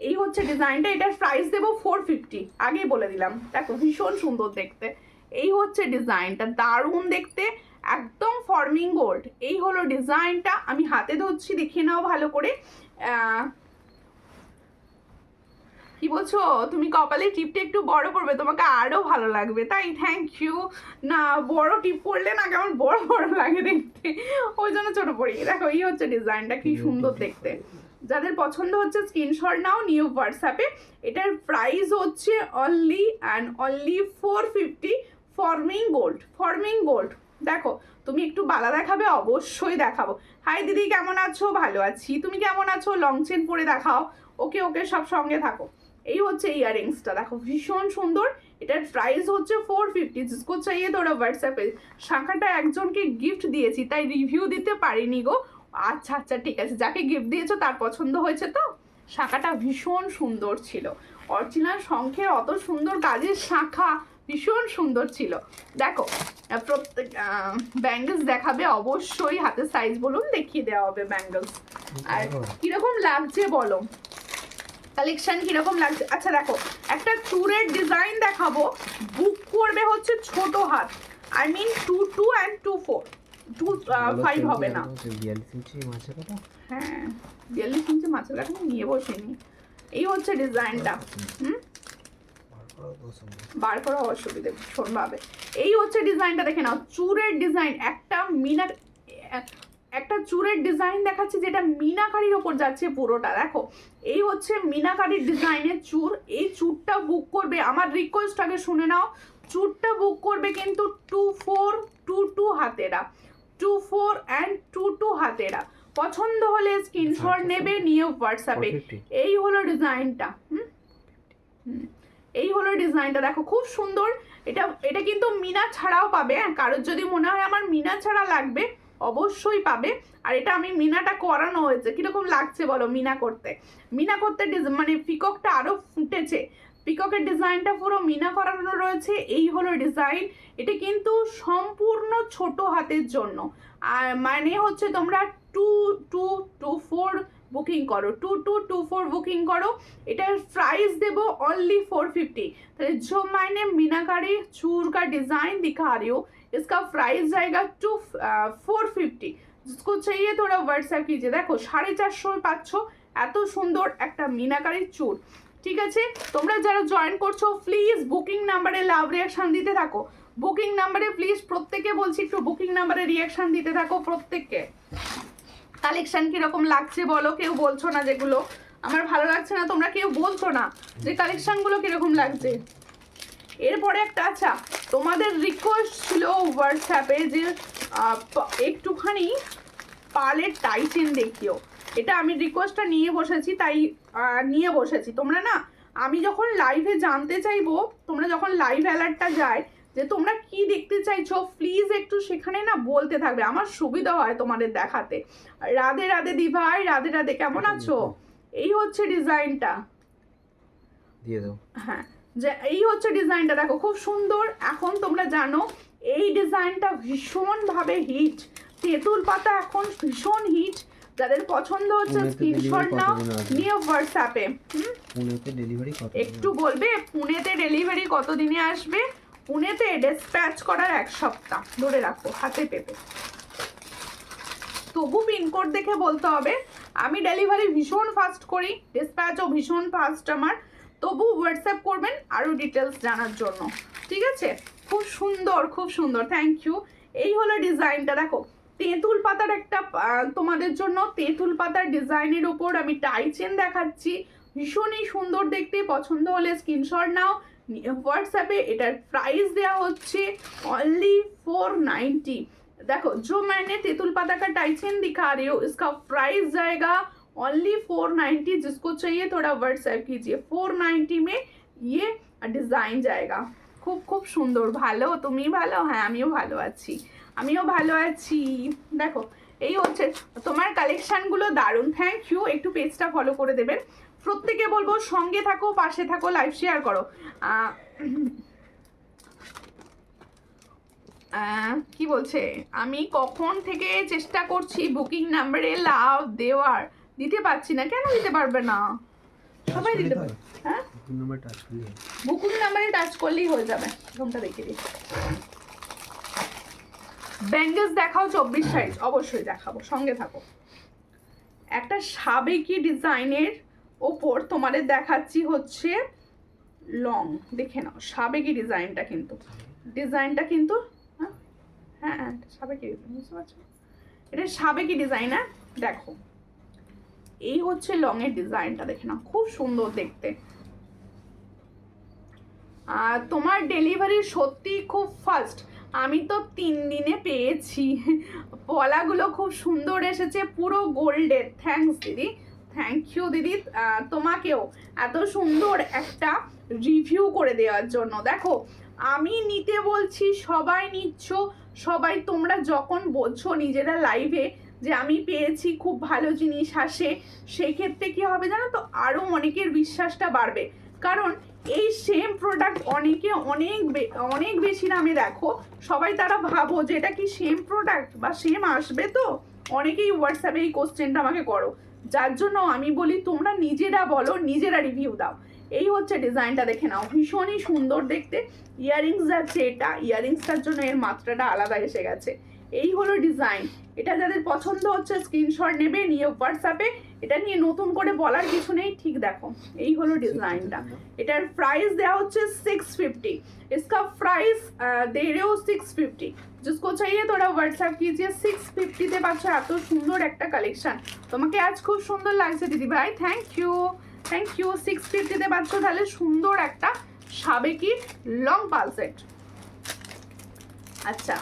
এই হচ্ছে ডিজাইনটা, এটার প্রাইস দেবো 450, আগেই বলে দিলাম। দেখো ভীষণ সুন্দর দেখতে, এই হচ্ছে ডিজাইনটা, দারুণ দেখতে, একদম ফর্মিং গোল্ড। এই হলো ডিজাইনটা, আমি হাতে ধরছি, দেখিয়ে নাও ভালো করে। কি বলছো তুমি, কপালে টিপটা একটু বড় করবে, তোমাকে আরো ভালো লাগবে, তাই? Thank you. না বড় টিপ পরলে না কেমন বড় বড় লাগে দেখতে, ওই জন্য ছোট পরি। দেখো এই হচ্ছে ডিজাইনটা, কি সুন্দর দেখতে। যাদের পছন্দ হচ্ছে স্ক্রিনশট নাও, নিউ হোয়াটসঅ্যাপে। এটার প্রাইস হচ্ছে only and only 450, forming gold, forming gold. দেখো তুমি একটু বালা দেখাবে, অবশ্যই দেখাবো। হাই দিদি কেমন আছো? ভালো আছি, তুমি কেমন আছো? লং চেন পরে দেখাও। ওকে ওকে, সব সঙ্গে থাকো। এই হচ্ছে ইয়াররিংসটা, দেখো ভীষণ সুন্দর। এটার প্রাইস হচ্ছে 450, জিসকো চাইয়ে তোরা হোয়াটসঅ্যাপে। শাখাটা একজনকে গিফট দিয়েছি, তাই রিভিউ দিতে পারিনি গো। আচ্ছা আচ্ছা ঠিক আছে, যাকে গিফট দিয়েছো তার পছন্দ হয়েছে তো? শাখাটা ভীষণ সুন্দর ছিল, অরিজিনাল শঙ্খের অত সুন্দর কাজের শাখা, ভীষণ সুন্দর ছিল। দেখো প্রত্যেক ব্যাঙ্গলস দেখাবে অবশ্যই, হাতের সাইজ বলুন, দেখিয়ে দেওয়া হবে ব্যাঙ্গলস। আর কিরকম লাগছে বলো, কালেকশন কিরকম লাগছে? আচ্ছা দেখো, একটা চুরের ডিজাইন দেখাবো, বুক করবে হচ্ছে ছোট হাত, আই মিন 22 and 24, 25 হবে না। 42 ইঞ্চি মাছের কাটা, হ্যাঁ 42 ইঞ্চি মাছের কাটা নিয়ে বসিনি। এই হচ্ছে ডিজাইনটা, বার করা অসুবিধে ভীষণ ভাবে। এই হচ্ছে ডিজাইনটা, দেখে নাও, চুরের ডিজাইন, একটা চুরের ডিজাইন দেখাচ্ছি যেটা মিনাকারির ওপর যাচ্ছে পুরোটা। দেখো এই হচ্ছে মিনাকারির ডিজাইনের চুর। এই চুরটা বুক করবে, আমার রিকোয়েস্ট আগে শুনে নাও, চুরটা বুক করবে কিন্তু 2422 হাতেরা, 24 and 22 হাতেরা। পছন্দ হলে স্ক্রিনশট নেবে, নিয়ে হোয়াটসঅ্যাপে। এই হলো ডিজাইনটা, এই হলো ডিজাইনটা, দেখো খুব সুন্দর। এটা কিন্তু মিনা ছাড়াও পাবে, কারোর যদি মনে হয় আমার মিনা ছাড়া লাগবে অবশ্যই পাবে। আর এটা আমি মিনাটা করানো হয়েছে, কিরকম লাগছে বলো মিনা করতে? মিনা করতে মানে পিককটা আরো ফুটেছে, পিককের ডিজাইনটা পুরো মিনা করানো রয়েছে। এই হলো ডিজাইন, এটা কিন্তু সম্পূর্ণ ছোট হাতের জন্য। আর মানে হচ্ছে তোমরা 2224 বুকিং করো, 2224 बुकिंग करो। इटार प्राइस देबो ओनली 450। तो जो मैंने मीनाकारी चूर का डिजाइन दिखा रही हूँ, इसका प्राइस जाएगा 450। जिसको चाहिए थोड़ा व्हाट्सएप कीजिए। देखो 450 পাচ্ছ এত সুন্দর একটা মিনাকারি চুর। ঠিক আছে, তোমরা যারা জয়েন করছো প্লিজ বুকিং নাম্বারে লাভ রিয়াকশন দিতে থাকো, বুকিং নাম্বারে প্লিজ প্রত্যেকে বলছি একটু বুকিং নাম্বারে রিয়াকশন দিতে থাকো প্রত্যেককে। কালেকশন কিরকম লাগছে বলো, কেউ বলছো না যেগুলো আমার ভালো লাগছে না, তোমরা কেউ বলছো না যে কালেকশনগুলো কিরকম লাগছে। এরপরে একটা, আচ্ছা তোমাদের রিকোয়েস্ট ছিল হোয়াটসঅ্যাপে যে একটুখানি পালের টাইচেন দেখিও, এটা আমি রিকোয়েস্টটা নিয়ে বসেছি, তাই নিয়ে বসেছি। তোমরা না, আমি যখন লাইভে জানতে চাইবো, তোমরা যখন লাইভ অ্যালার্টটা যায় যে তোমরা কি দেখতে চাইছো, প্লিজ একটু সেখানে না বলতে থাকবে, আমার সুবিধা হয় তোমাদের দেখাতে। রাধে রাধে দি ভাই, রাধে রাধে, কেমন আছো? এই হচ্ছে ডিজাইনটা, দিয়ে দাও। হ্যাঁ যে এই হচ্ছে ডিজাইনটা, দেখো খুব সুন্দর। এখন তোমরা জানো এই ডিজাইনটা ভীষণভাবে হিট, তেঁতুল পাতা এখন ভীষণ হিট। যাদের পছন্দ হচ্ছে স্ক্রিনশট নাও, নিয়ে হোয়াটসঅ্যাপে। পুনেতে ডেলিভারি কত? একটু বলবে পুনেতে ডেলিভারি কত দিনে আসবে? পুনেতে ডিসপ্যাচ করার 1 সপ্তাহ ধরে রাখো হাতে পেতে, তবু পিনকোড দেখে বলতে হবে। আমি ডেলিভারি ভীষণ ফাস্ট করি, ডিসপ্যাচও ভীষণ ফাস্ট আমার, তবু হোয়াটসঅ্যাপ করবেন আরও ডিটেলস জানার জন্য। ঠিক আছে, খুব সুন্দর খুব সুন্দর, থ্যাংক ইউ। এই হলো ডিজাইনটা, দেখো তেঁতুল পাতার একটা তোমাদের জন্য তেঁতুল পাতার ডিজাইনের উপর আমি টাইচেন দেখাচ্ছি, ভীষণই সুন্দর দেখতে। পছন্দ হলে স্ক্রিনশট নাও, হোয়াটসঅ্যাপে। এটার প্রাইস দেওয়া হচ্ছে অনলি 490। देखो जो मैंने तेंतुल पाता का टाइचेन दिखा रही हूँ, इसका प्राइस जाएगा ओनली 490। जिसको चाहिए थोड़ा व्हाट्सएप कीजिए, 490 में ये डिजाइन जाएगा। खूब खूब सुंदर, ভালো তুমি ভালো? হ্যাঁ আমিও ভালো আছি, আমিও ভালো আছি। দেখো এই হচ্ছে তোমার কালেকশনগুলো দারুণ, থ্যাংক ইউ। একটু পেজটা ফলো করে দেবেন, প্রত্যেকে বলবো সঙ্গে থাকো, পাশে থাকো, লাইভ শেয়ার করো। কি বলছে, আমি কখন থেকে চেষ্টা করছি বুকিং নাম্বারে লাভ দেওয়ার, দিতে পারছি না। কেন দিতে পারবে না? সবাই দিতে পারে। হ্যাঁ, বুকিং নাম্বার টাচ করলে বুকিং নাম্বারে টাচ করলেই হয়ে যাবে। এরকমটা দেখিয়ে দিই। ব্যাঙ্গেলস দেখাও 24 সাইজ, অবশ্যই দেখাবো, সঙ্গে থাকো। একটা সাবেকি ডিজাইনের ওপর তোমাদের দেখাচ্ছি হচ্ছে লং, দেখে নাও সাবেকি ডিজাইনটা, কিন্তু ডিজাইনটা কিন্তু হ্যাঁ হ্যাঁ হ্যাঁ সাবেকি ডিজাইন, বুঝতে পারছো? এটা সাবেকি ডিজাইন। হ্যাঁ দেখো, এই হচ্ছে লং এর ডিজাইনটা, দেখে নাও খুব সুন্দর দেখতে। আর তোমার ডেলিভারি সত্যি খুব ফাস্ট, আমি তো 3 দিনে পেয়েছি। পলাগুলো খুব সুন্দর এসেছে, পুরো গোল্ডের। থ্যাঙ্কস দিদি, থ্যাংক ইউ দিদি তোমাকেও এত সুন্দর একটা রিভিউ করে দেওয়ার জন্য। দেখো আমি নিতে বলছি, সবাই নিচ্ছ, সবাই তোমরা যখন বলছো নিজেরা লাইভে যে আমি পেয়েছি, খুব ভালো জিনিস আসে, সেই ক্ষেত্রে কি হবে জানো তো, আরও অনেকের বিশ্বাসটা বাড়বে। কারণ এই সেম প্রোডাক্ট অনেকে অনেক বেশি দামে দেখো, সবাই তারা ভাবো যে এটা কি সেম প্রোডাক্ট বা সেম আসবে। তো অনেকেই হোয়াটসঅ্যাপে এই কোশ্চেনটা আমাকে করো, যার জন্য আমি বলি তোমরা নিজেরা বলো, নিজেরা রিভিউ দাও। এই হচ্ছে ডিজাইনটা, দেখে নাও ভীষণই সুন্দর দেখতে। ইয়াররিংস যাচ্ছে, এটা ইয়াররিংসটার জন্য এর মাত্রাটা আলাদা এসে গেছে। এই হলো ডিজাইন। এটা যাদের পছন্দ হচ্ছে স্ক্রিনশট নেবে, নিয়ে হোয়াটসঅ্যাপে। এটা নিয়ে নতুন করে বলার কিছু নেই, ঠিক দেখো এই হলো ডিজাইনটা। এটার প্রাইস দেওয়া হচ্ছে 650। इसका प्राइस दे रहे हो 650। जिसको चाहिए थोड़ा व्हाट्सएप कीजिए। 650 তে পাচ্ছ এত সুন্দর একটা কালেকশন। তোমাকে আজ খুব সুন্দর লাগছে দিদি ভাই, থ্যাংক ইউ থ্যাংক ইউ। 650 তে পাচ্ছ তাহলে সুন্দর একটা সাবেকি লং পাল সেট। আচ্ছা,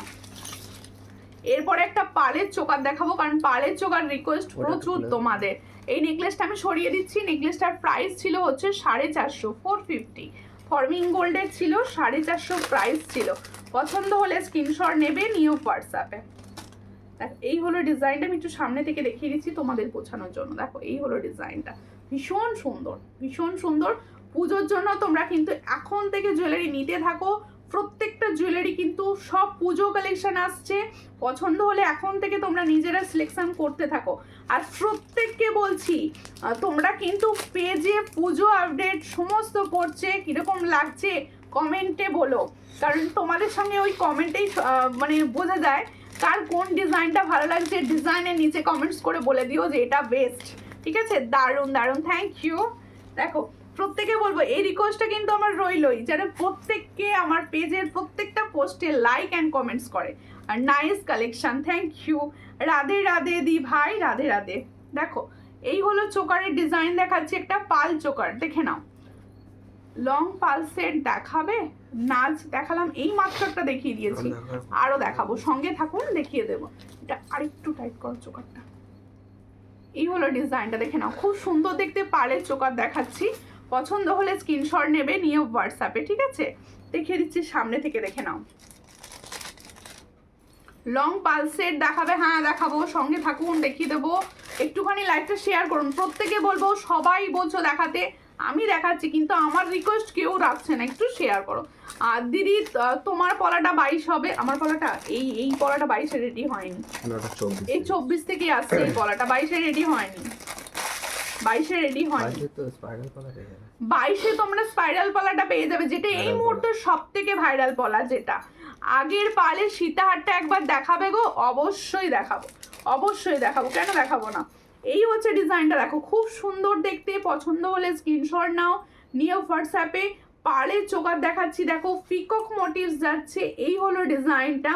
এরপরে একটা পালের চোকার দেখাবো, কারণ পালের চোকার রিকোয়েস্ট প্রচুর তোমাদের। এই নেকলেসটা আমি সরিয়ে দিচ্ছি। নেকলেসটার প্রাইস ছিল হচ্ছে 450, 450। ফর্মিং গোল্ডের ছিল, 450 প্রাইস ছিল। পছন্দ হলে স্ক্রিনশট নেবে, নিও হোয়াটসঅ্যাপে। দেখো এই হলো ডিজাইনটা, আমি একটু সামনে থেকে দেখিয়ে দিচ্ছি তোমাদের বোঝানোর জন্য। দেখো এই হলো ডিজাইনটা, ভীষণ সুন্দর ভীষণ সুন্দর। পুজোর জন্য তোমরা কিন্তু এখন থেকে জুয়েলারি নিতে থাকো। প্রত্যেকটা জুয়েলারি কিন্তু সব পুজো কালেকশন আসছে, পছন্দ হলে এখন থেকে তোমরা নিজেরা সিলেকশন করতে থাকো। আর প্রত্যেককে বলছি তোমরা কিন্তু পেজে পুজো আপডেট সমস্ত করছে, কীরকম লাগছে কমেন্টে বলো, কারণ তোমাদের সঙ্গে ওই কমেন্টেই মানে বোঝা যায় কার কোন ডিজাইনটা ভালো লাগছে। ডিজাইনের নিচে কমেন্টস করে বলে দিও যে এটা বেস্ট, ঠিক আছে? দারুণ দারুণ, থ্যাংক ইউ। দেখো প্রত্যেকে বলবো, এই রিকোয়েস্টটা কিন্তু আমার রইলই, যারা প্রত্যেককে আমার পেজের প্রত্যেকটা পোস্টে লাইক অ্যান্ড কমেন্টস করে। আর nice collection, thank you. Radhe Radhe দি ভাই, রাধে রাধে। দেখো এই হলো চোকারের ডিজাইন দেখাচ্ছি, একটা পাল চোকার, দেখে নাও। লং পাল সেট দেখাবে, নাচ দেখালাম, এই মাত্র একটা দেখিয়ে দিয়েছি, আরও দেখাবো, সঙ্গে থাকুন, দেখিয়ে দেবো। এটা আরেকটু টাইট করো চোকারটা। এই হলো ডিজাইনটা, দেখে নাও খুব সুন্দর দেখতে পালের চোকার দেখাচ্ছি। পছন্দ হলে স্ক্রিনশট নেবে, নিয়ে হোয়াটসঅ্যাপে, ঠিক আছে? দেখিয়ে দিচ্ছি সামনে থেকে, দেখে নাও। লং পাল সেট দেখাবে, হ্যাঁ দেখাবো, সঙ্গে থাকুন, দেখিয়ে দেবো। একটুখানি লাইভটা শেয়ার করুন, প্রত্যেকে বলবো, সবাই বলছো দেখাতে, আমি দেখাচ্ছি, কিন্তু আমার রিকোয়েস্ট কেউ রাখছে না, একটু শেয়ার করো। আর দিদি তোমার পলাটা 22 হবে, আমার পলাটা এই পলাটা 22-এ রেডি হয়নি, এই 24 থেকে আসছে এই পলাটা, 22-এ রেডি হয়নি, 22-এ রেডি হয়নি। 22-এ তোমরা স্পাইরাল পলাটা পেয়ে যাবে, যেটা এই মুহূর্তে সব থেকে ভাইরাল পলা। যেটা আগের পালের সীতাহারটা একবার দেখাবে গো, অবশ্যই দেখাবো, অবশ্যই দেখাবো, কেন দেখাবো না। এই হচ্ছে ডিজাইনটা, দেখো খুব সুন্দর দেখতে। পছন্দ হলে স্ক্রিনশট নাও, নিয়ে হোয়াটসঅ্যাপে। পালের চোকার দেখাচ্ছি, দেখো পিকক মোটিভস যাচ্ছে। এই হলো ডিজাইনটা,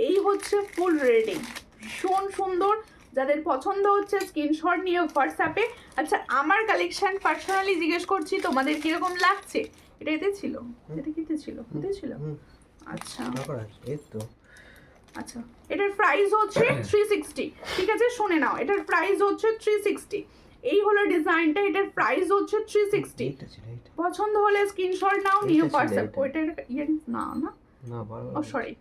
এই হচ্ছে ফুল রেডি, ভীষণ সুন্দর। যাদের পছন্দ হচ্ছে স্ক্রিনশট নিয়ে হোয়াটসঅ্যাপে। আচ্ছা, আমার কালেকশন পার্সোনালি জিজ্ঞেস করছি তোমাদের কিরকম লাগছে। এটা এতে ছিল, এটা কিতে ছিল, এতে ছিল। আচ্ছা এই তো, আচ্ছা এটার প্রাইস হচ্ছে 360, ঠিক আছে? শুনে নাও, এটার প্রাইস হচ্ছে 360। এই হলো ডিজাইনটা, এটার প্রাইস হচ্ছে 360। পছন্দ হলে স্ক্রিনশট নাও, নিয়ে হোয়াটসঅ্যাপ। ওইটা ইয়াররিংস না না, ও সরি,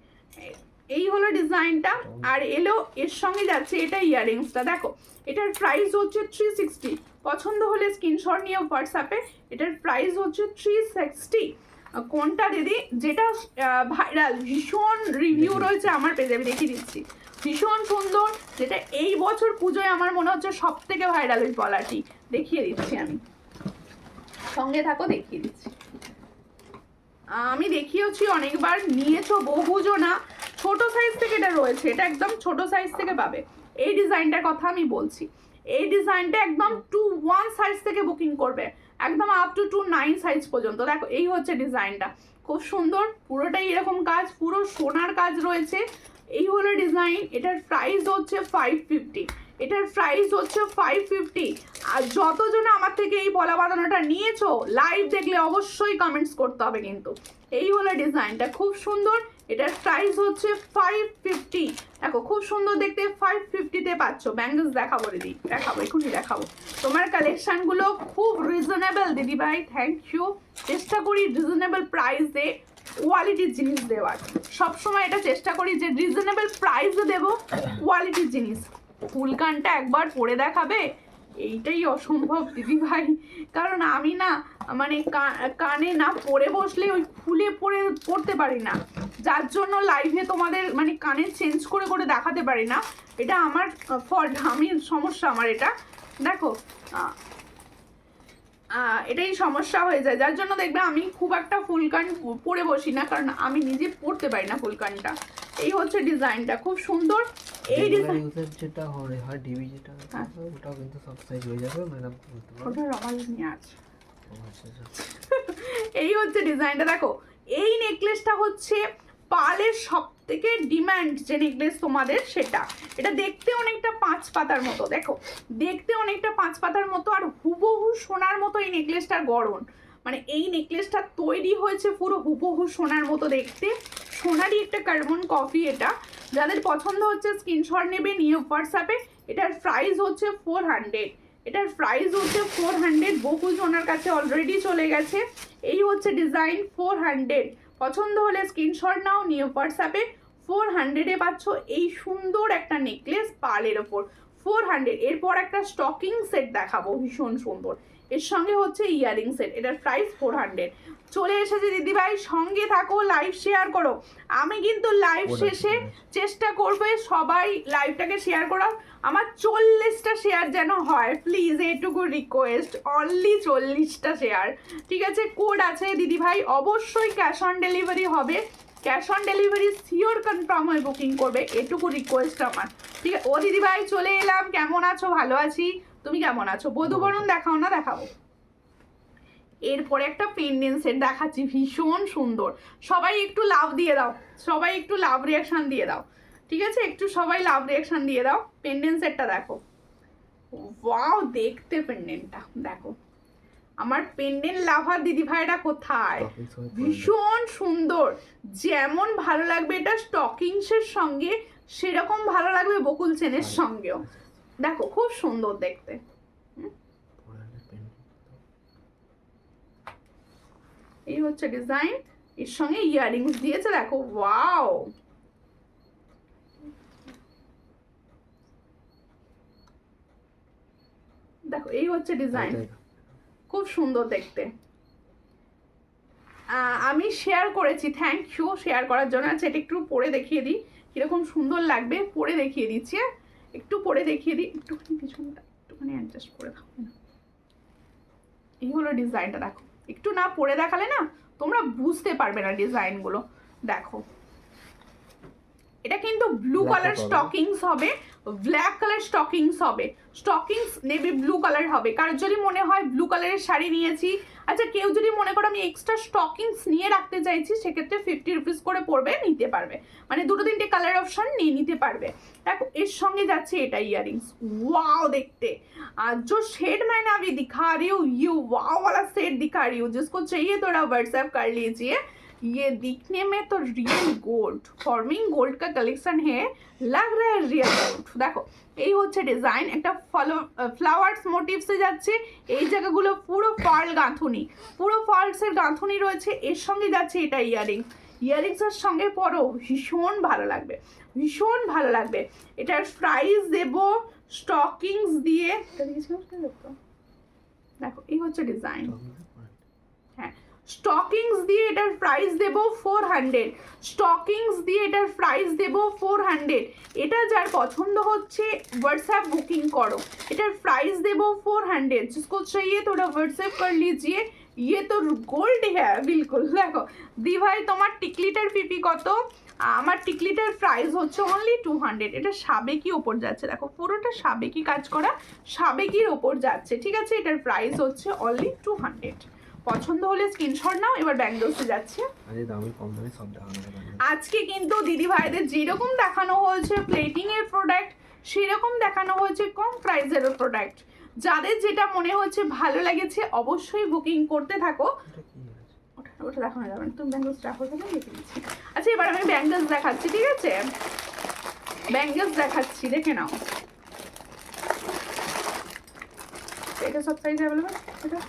এই হলো ডিজাইনটা। আর এলো এর সঙ্গে যাচ্ছে এটা ইয়াররিংসটা, দেখো এটার প্রাইস হচ্ছে 360। পছন্দ হলে স্ক্রিনশট নিয়ে হোয়াটসঅ্যাপে। এটার প্রাইস হচ্ছে 360। কোনটা দিদি? যেটা ভাইরাল, ভীষণ রিভিউ রয়েছে আমার পেজে, আমি দেখিয়ে দিচ্ছি, ভীষণ সুন্দর। যেটা এই বছর পুজোয় আমার মনে হচ্ছে সব থেকে ভাইরাল ওই পলাটি, দেখিয়ে দিচ্ছি আমি। সঙ্গে থাকো, দেখিয়ে দিচ্ছি। আমি দেখিয়েছি অনেকবার, নিয়েছো বহুজনা। ছোট সাইজ থেকে এটা রয়েছে, এটা একদম ছোট সাইজ থেকে পাবে। এই ডিজাইনটার কথা আমি বলছি, এই ডিজাইনটা একদম 2-1 সাইজ থেকে বুকিং করবে, একদম আপ টু 2-9 সাইজ পর্যন্ত। দেখো এই হচ্ছে ডিজাইনটা, খুব সুন্দর, পুরোটাই এরকম কাজ, পুরো সোনার কাজ রয়েছে। এই হলো ডিজাইন, এটার প্রাইস হচ্ছে 550, এটার প্রাইস হচ্ছে 550। আর যতজন আমার থেকে এই পলা বাঁধানোটা নিয়েছো, লাইভ দেখলে অবশ্যই কমেন্টস করতে হবে কিন্তু। এই হলো ডিজাইনটা, খুব সুন্দর, এটার প্রাইস হচ্ছে 550। দেখো খুব সুন্দর দেখতে, 550-তে পাচ্ছ। ব্যাঙ্গলস দেখাবো দিদি, দেখাবো, এখনই দেখাবো। তোমার কালেকশনগুলো খুব রিজনেবল দিদি ভাই, থ্যাংক ইউ। চেষ্টা করি রিজনেবল প্রাইসে কোয়ালিটির জিনিস দেওয়ার, সবসময় এটা চেষ্টা করি যে রিজনেবল প্রাইসে দেবো কোয়ালিটির জিনিস। ফুলকানটা একবার পরে দেখাবে, এইটাই অসম্ভব দিদি ভাই, কারণ আমি না মানে কানে না পরে বসলে ওই খুলে পড়তে পারি না, যার জন্য লাইভে তোমাদের মানে কানে চেঞ্জ করে করে দেখাতে পারি না। এটা আমার ফল্ট, আমি সমস্যা আমার এটা। দেখো এটাই সমস্যা হয়ে যায়, যার জন্য দেখবে আমি খুব একটা ফুলকান পরে বসি না, কারণ আমি নিজে পরতে পারি না ফুলকানটা। এই হচ্ছে ডিজাইনটা, খুব সুন্দর। এই ডিজাইন যেটা হয় ডিবি যেটা, ওটাও কিন্তু সব সাইজ হয়ে যাবে ম্যাডাম, ওটা রমাল নিয়ে আছে। আচ্ছা। এই হচ্ছে ডিজাইনটা, দেখো এই নেকলেসটা হচ্ছে পার্লের সব থেকে ডিমান্ড যে নেকলেস তোমাদের সেটা। এটা দেখতে অনেকটা 5 পাতার মতো, দেখো দেখতে অনেকটা 5 পাতার মতো, আর হুবহু সোনার মতো এই নেকলেসটার গড়ন। মানে এই নেকলেসটা তৈরি হয়েছে পুরো হুবহু সোনার মতো দেখতে, সোনারই একটা কার্বন কফি। এটা যাদের পছন্দ হচ্ছে স্ক্রিনশট নেবে, নিয়ে হোয়াটসঅ্যাপে। এটার প্রাইস হচ্ছে 400, এটার প্রাইস হচ্ছে 400। বহু জনের কাছে অলরেডি চলে গেছে। এই হচ্ছে ডিজাইন 400। পছন্দ হলে স্ক্রিনশট নাও, নিয়ে হোয়াটসঅ্যাপে। 400-এ পাচ্ছ এই সুন্দর একটা নেকলেস পার্লের ওপর, 400। এরপর একটা স্টকিং সেট দেখাবো, ভীষণ সুন্দর, এর সঙ্গে হচ্ছে ইয়ারিং সেট। এটার প্রাইস 400। চলে এসেছে দিদিভাই, সঙ্গে থাকো, লাইভ শেয়ার করো। আমি কিন্তু লাইভ শেষে চেষ্টা করবে সবাই লাইভটাকে শেয়ার করার, আমার 40টা শেয়ার যেন হয় প্লিজ, এইটুকু রিকোয়েস্ট, অনলি 40টা শেয়ার, ঠিক আছে? কোড আছে দিদিভাই, অবশ্যই ক্যাশ অন ডেলিভারি হবে, cash on delivery sure confirm হয়ে বুকিং করবে, এটুকু রিকোয়েস্ট আমার, ঠিক আছে? ও দিদিভাই চলে এলাম, কেমন আছো? ভালো আছি, তুমি কেমন আছো? বধূবরণ দেখাও না? দেখাবো। এরপরে একটা পেন্ডেন্ট সেট দেখাচ্ছি, ভীষণ সুন্দর। সবাই একটু লাভ দিয়ে দাও, সবাই একটু লাভ রিয়াকশন দিয়ে দাও, ঠিক আছে? একটু সবাই লাভ রিয়াকশন দিয়ে দাও। পেন্ডেন্ট সেটটা দেখো, ওয়াও দেখতে পেন্ডেন্টটা দেখো। আমার পেন্ডেন্ট লাভার দিদি ভাইরা কোথায়? ভীষণ সুন্দর, যেমন ভালো লাগবে এটা স্টকিংসের সঙ্গে, সেরকম ভালো লাগবে বকুল চেনের সঙ্গেও। দেখো খুব সুন্দর দেখতে। এই হচ্ছে ডিজাইন, এর সঙ্গে ইয়ারিংস দিয়েছে, দেখো ওয়াও। দেখো এই হচ্ছে ডিজাইন, খুব সুন্দর দেখতে। আমি শেয়ার করেছি, থ্যাংক ইউ শেয়ার করার জন্য। আচ্ছা এটা একটু পরে দেখিয়ে দিই কিরকম সুন্দর লাগবে, পরে দেখিয়ে দিচ্ছি, একটু পরে দেখিয়ে দিই, একটুখানি পিছনটা একটুখানি অ্যাডজাস্ট করে থাকবে না। এই হলো ডিজাইনটা, দেখো একটু না পরে দেখালে না তোমরা বুঝতে পারবে না ডিজাইনগুলো। দেখো এটা কিন্তু ব্লু কালার স্টকিংস হবে, ব্ল্যাক কালার স্টকিংস হবে, স্টকিংস নেভি ব্লু কালার হবে। কারণ যদি মনে হয় ব্লু কালারের শাড়ি নিয়েছি, আচ্ছা কেউ যদি মনে করো আমি এক্সট্রা স্টকিংস নিয়ে রাখতে চাইছি, সেক্ষেত্রে 50 রুপিস করে পড়বে, নিতে পারবে, মানে 2-3টে কালার অপশন নিয়ে নিতে পারবে। দেখো এর সঙ্গে যাচ্ছে এটা ইয়ারিংস, वाओ देखते। जो शेड मैंने अभी दिखा रही हूँ, ये वाओ वाला सेट दिखा रही हूँ, जिसको चाहिए थोड़ा व्हाट्सएप कर लीजिए। ये दिखने में तो रियल गोल्ड, फॉर्मिंग गोल्ड का कलेक्शन है, लग रहा है रियल गोल्ड। देखो এই হচ্ছে ডিজাইন, একটা ফ্লাওয়ার্স মোটিভসে যাচ্ছে, এই জায়গাগুলো পুরো পার্ল গাঁথুনি, পুরো পার্লসের গাঁথুনি রয়েছে। এর সঙ্গে যাচ্ছে এটা ইয়ারিংস, ইয়ারিংসের সঙ্গে পরও ভীষণ ভালো লাগবে, ভীষণ ভালো লাগবে। এটার প্রাইস দেব স্টকিংস দিয়ে, দেখো এই হচ্ছে ডিজাইন, হ্যাঁ স্টকিংস দিয়ে এটার প্রাইস দেব 400, স্টকিংস দিয়ে এটার প্রাইস দেব 400। এটা যার পছন্দ হচ্ছে व्हाट्सएप बुकिंग करो, এটার প্রাইস দেব 400। जिसको चाहिए थोड़ा व्हाट्सएप कर लीजिए, ये तो গোল্ড হ্যাঁ বিলকুল। দেখো দি ভাই তোমার টিকলিটার পিপি কত? আমার টিকলিটার প্রাইস হচ্ছে অনলি 200। এটা সাবেকি ওপর যাচ্ছে, দেখো পুরোটা সাবেকি কাজ করা, সাবেকির ওপর যাচ্ছে, ঠিক আছে। এটার প্রাইস হচ্ছে অনলি 200। পছন্দ হলে স্ক্রিনশট নাও। এবার ব্যাঙ্গলসে যাচ্ছে। আরে দামি কম দামি সব দেখানো যাবে। আজকে কিন্তু দিদি ভাইদের যেরকম দেখানো হয়েছে প্লেটিং এর প্রোডাক্ট, সেরকম দেখানো হয়েছে কম প্রাইসের প্রোডাক্ট। যাদের যেটা মনে হচ্ছে ভালো লেগেছে অবশ্যই বুকিং করতে থাকো। এটা কি আছে? ওটা দেখানো যাবে না, তুমি ব্যাঙ্গলস রাখো, তাহলে দেখে দিচ্ছি। আচ্ছা এবার আমি ব্যাঙ্গলস দেখাচ্ছি, ঠিক আছে। ব্যাঙ্গলস দেখাচ্ছি, দেখে নাও। এটা সব সাইজ অ্যাভেলেবল। এটা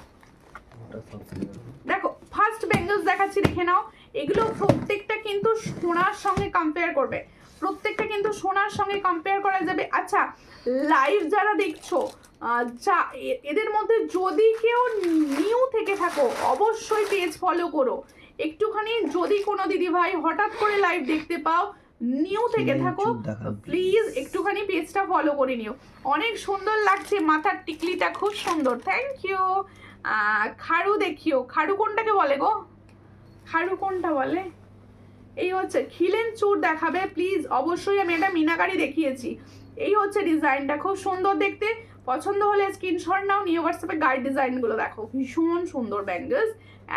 ওটা সব থেকে দেখো ফার্স্ট ব্যাঙ্গলস দেখাচ্ছি, দেখে নাও। এগুলো প্রত্যেকটা কিন্তু সোনার সঙ্গে কম্পেয়ার করবে, প্রত্যেকটা কিন্তু সোনার সঙ্গে কম্পেয়ার করা যাবে। আচ্ছা লাইভ যারা দেখছো, যা এদের মধ্যে যদি কেউ নিউ থেকে থাকো অবশ্যই পেজ ফলো করো। একটুখানি যদি কোনো দিদি ভাই হঠাৎ করে লাইভ দেখতে পাও, নিউ থেকে থাকো, প্লিজ একটুখানি পেজটা ফলো করে নিও। অনেক সুন্দর লাগছে, মাথার টিকলিটা খুব সুন্দর, থ্যাংক ইউ। খাড়ু দেখিও, খাড়ু কোনটাকে বলে গো? খাড়ু কোনটা বলে? এই হচ্ছে খিলেন চুর দেখাবে প্লিজ, অবশ্যই আমি এটা মিনাকারি দেখিয়েছি। এই হচ্ছে ডিজাইনটা, খুব সুন্দর দেখতে। পছন্দ হলে স্ক্রিনশট নাও, নিয়ে হোয়াটসঅ্যাপে গাইড ডিজাইনগুলো দেখো, ভীষণ সুন্দর ব্যাঙ্গলস,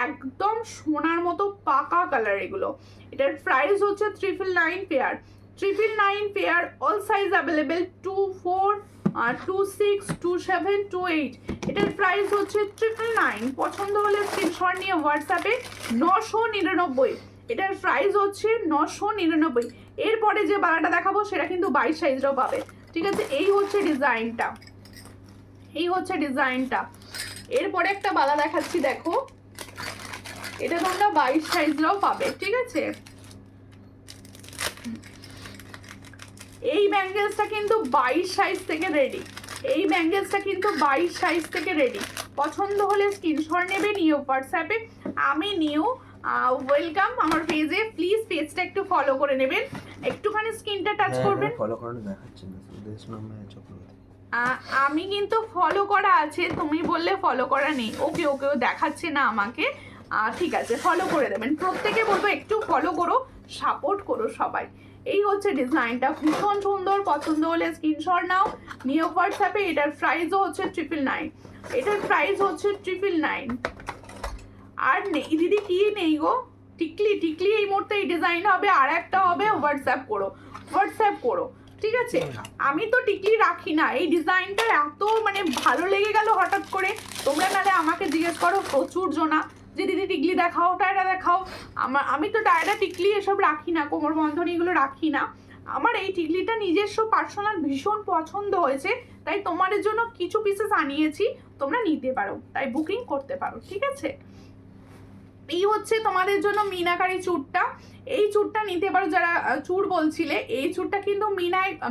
একদম সোনার মতো পাকা কালার এগুলো। এটার প্রাইস হচ্ছে 999 pair, 999 pair, all size available, 2, 4, 2, 6, 2, 7, 2, 8। এটার প্রাইস হচ্ছে 999। পছন্দ হলে স্ক্রিনশট নিয়ে হোয়াটসঅ্যাপে 999। এটার প্রাইস হচ্ছে 999। এরপরে যে বালাটা দেখাবো সেটা কিন্তু 22 সাইজটাও পাবে, ঠিক আছে। এই হচ্ছে ডিজাইনটা, এই হচ্ছে ডিজাইনটা। এরপরে একটা বালা দেখাচ্ছি, দেখো এটা তোমরা 22 সাইজটাও পাবে, ঠিক আছে। এই ব্যাঙ্গেলসটা কিন্তু 22 সাইজ থেকে রেডি, এই ব্যাঙ্গেলসটা কিন্তু 22 সাইজ থেকে রেডি। পছন্দ হলে স্ক্রিনশট নেবে, নিয়ে হোয়াটসঅ্যাপে আমি নিউ ওয়েলকাম আমার পেজে। প্লিজ পেজটা একটু ফলো করে নেবেন, একটুখানি স্ক্রিনটা টাচ করবেন। ফলো করানো দেখাচ্ছে না, সুদেশ নামে চক্রবর্তী। আমি কিন্তু ফলো করা আছে, তুমি বললে ফলো করা নেই। ওকে ওকে, ও দেখাচ্ছে না আমাকে, ঠিক আছে ফলো করে দেবেন। প্রত্যেকে বলবো একটু ফলো করো, সাপোর্ট করো সবাই। এই হচ্ছে ডিজাইনটা, ভীষণ সুন্দর। পছন্দ হলে স্ক্রিনশট নাও, নিয়ে হোয়াটসঅ্যাপে। এটার প্রাইসও হচ্ছে 999, এটার প্রাইস হচ্ছে 999। আর নেই দিদি, কি নেই গো? টিকলি, টিকলি এই মুহূর্তে এই ডিজাইন হবে, আর একটা হবে, হোয়াটসঅ্যাপ করো, হোয়াটসঅ্যাপ করো, ঠিক আছে। আমি তো টিকলি রাখি না, এই ডিজাইনটা এত মানে ভালো লেগে গেল হঠাৎ করে। তোমরা নাহলে আমাকে জিজ্ঞেস করো প্রচুর জনা যে দিদি টিকলি দেখাও, টায়রা দেখাও। আমি তো টায়রা টিকলি এসব রাখি না, কোমর বন্ধনী এগুলো রাখি না। আমার এই টিকলিটা নিজস্ব পার্সোনাল ভীষণ পছন্দ হয়েছে, তাই তোমাদের জন্য কিছু পিসেস আনিয়েছি, তোমরা নিতে পারো, তাই বুকিং করতে পারো, ঠিক আছে। এই হচ্ছে তোমাদের জন্য মিনাকারি চুড়টা, এই চুড়টা নিতে পারো যারা চুড় বলছিলে। এই চুড়টা কিন্তু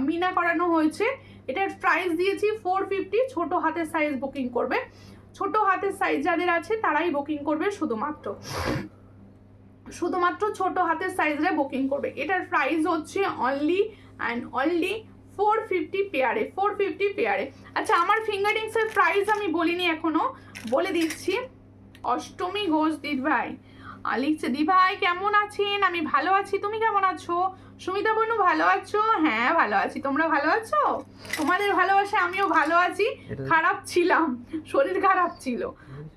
মিনা করানো হয়েছে। এটার প্রাইস দিয়েছি 450। ছোট হাতের সাইজ বুকিং করবে, ছোট হাতের সাইজ যাদের আছে তারাই বুকিং করবে, শুধুমাত্র ছোট হাতের সাইজে বুকিং করবে। এটার প্রাইস হচ্ছে অনলি অ্যান্ড অনলি 450 পেয়ারে, 450 পেয়ারে। আচ্ছা আমার ফিঙ্গারিংসের প্রাইস আমি বলিনি এখনো, বলে দিচ্ছি। অষ্টমী ঘোষ দিদি ভাই লিখছে, দি ভাই কেমন আছেন? আমি ভালো আছি, তুমি কেমন আছো? সুমিতা বনু ভালো আছো? হ্যাঁ ভালো আছি, তোমরা ভালো আছো? তোমাদের ভালোবাসা আমিও ভালো আছি। খারাপ ছিলাম, শরীর খারাপ ছিল,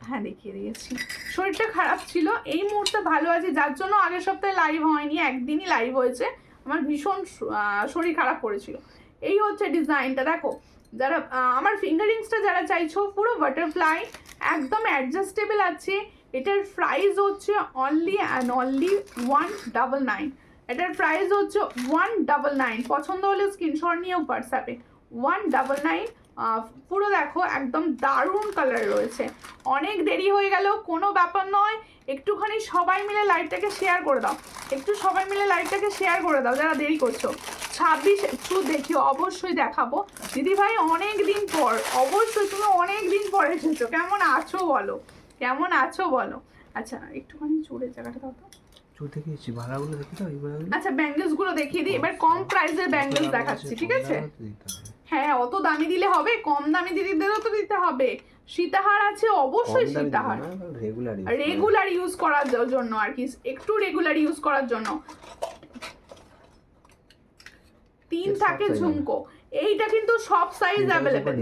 হ্যাঁ দেখিয়ে দিয়েছি, শরীরটা খারাপ ছিল। এই মুহূর্তে ভালো আছি, যার জন্য আগের সপ্তাহে লাইভ হয়নি, একদিনই লাইভ হয়েছে। আমার ভীষণ শরীর খারাপ করেছিল। এই হচ্ছে ডিজাইনটা, দেখো যারা আমার ফিঙ্গারিংসটা যারা চাইছো, পুরো বাটারফ্লাই, একদম অ্যাডজাস্টেবল আছে। এটার প্রাইস হচ্ছে অনলি অ্যান্ড অনলি 199। এটার প্রাইস হচ্ছে 199। পছন্দ হলে স্ক্রিনশট নিয়ে হোয়াটসঅ্যাপে 199। পুরো দেখো একদম দারুণ কালার রয়েছে। অনেক দেরি হয়ে গেল, কোনো ব্যাপার নয়, একটুখানি সবাই মিলে লাইভটাকে শেয়ার করে দাও, একটু সবাই মিলে লাইভটাকে শেয়ার করে দাও যারা দেরি করছো। 26 একটু দেখিও, অবশ্যই দেখাবো দিদি ভাই, অনেক দিন পর, অবশ্যই তুমি অনেক দিন পর এসেছো। কেমন আছো বলো, কেমন আছো বলো। আচ্ছা একটুখানি চুড়ের জায়গাটা দাও তো, চুড় দেখিয়েছি, ভাড়াগুলো দেখি তো এইবার। আচ্ছা ব্যাঙ্গলস গুলো দেখিয়ে দিই, এবার কম প্রাইসের ব্যাঙ্গলস দেখাচ্ছি, ঠিক আছে। হ্যাঁ অত দামি দিলে হবে, কম দামি দিদিদেরও তো দিতে হবে, সীতাহার আছে, অবশ্যই সীতাহার রেগুলার ইউজ করার জন্য আর কি, একটু রেগুলার ইউজ করার জন্য। 3 থাকে ঝুমকো, এইটা কিন্তু সব সাইজ অ্যাভেলেবেল।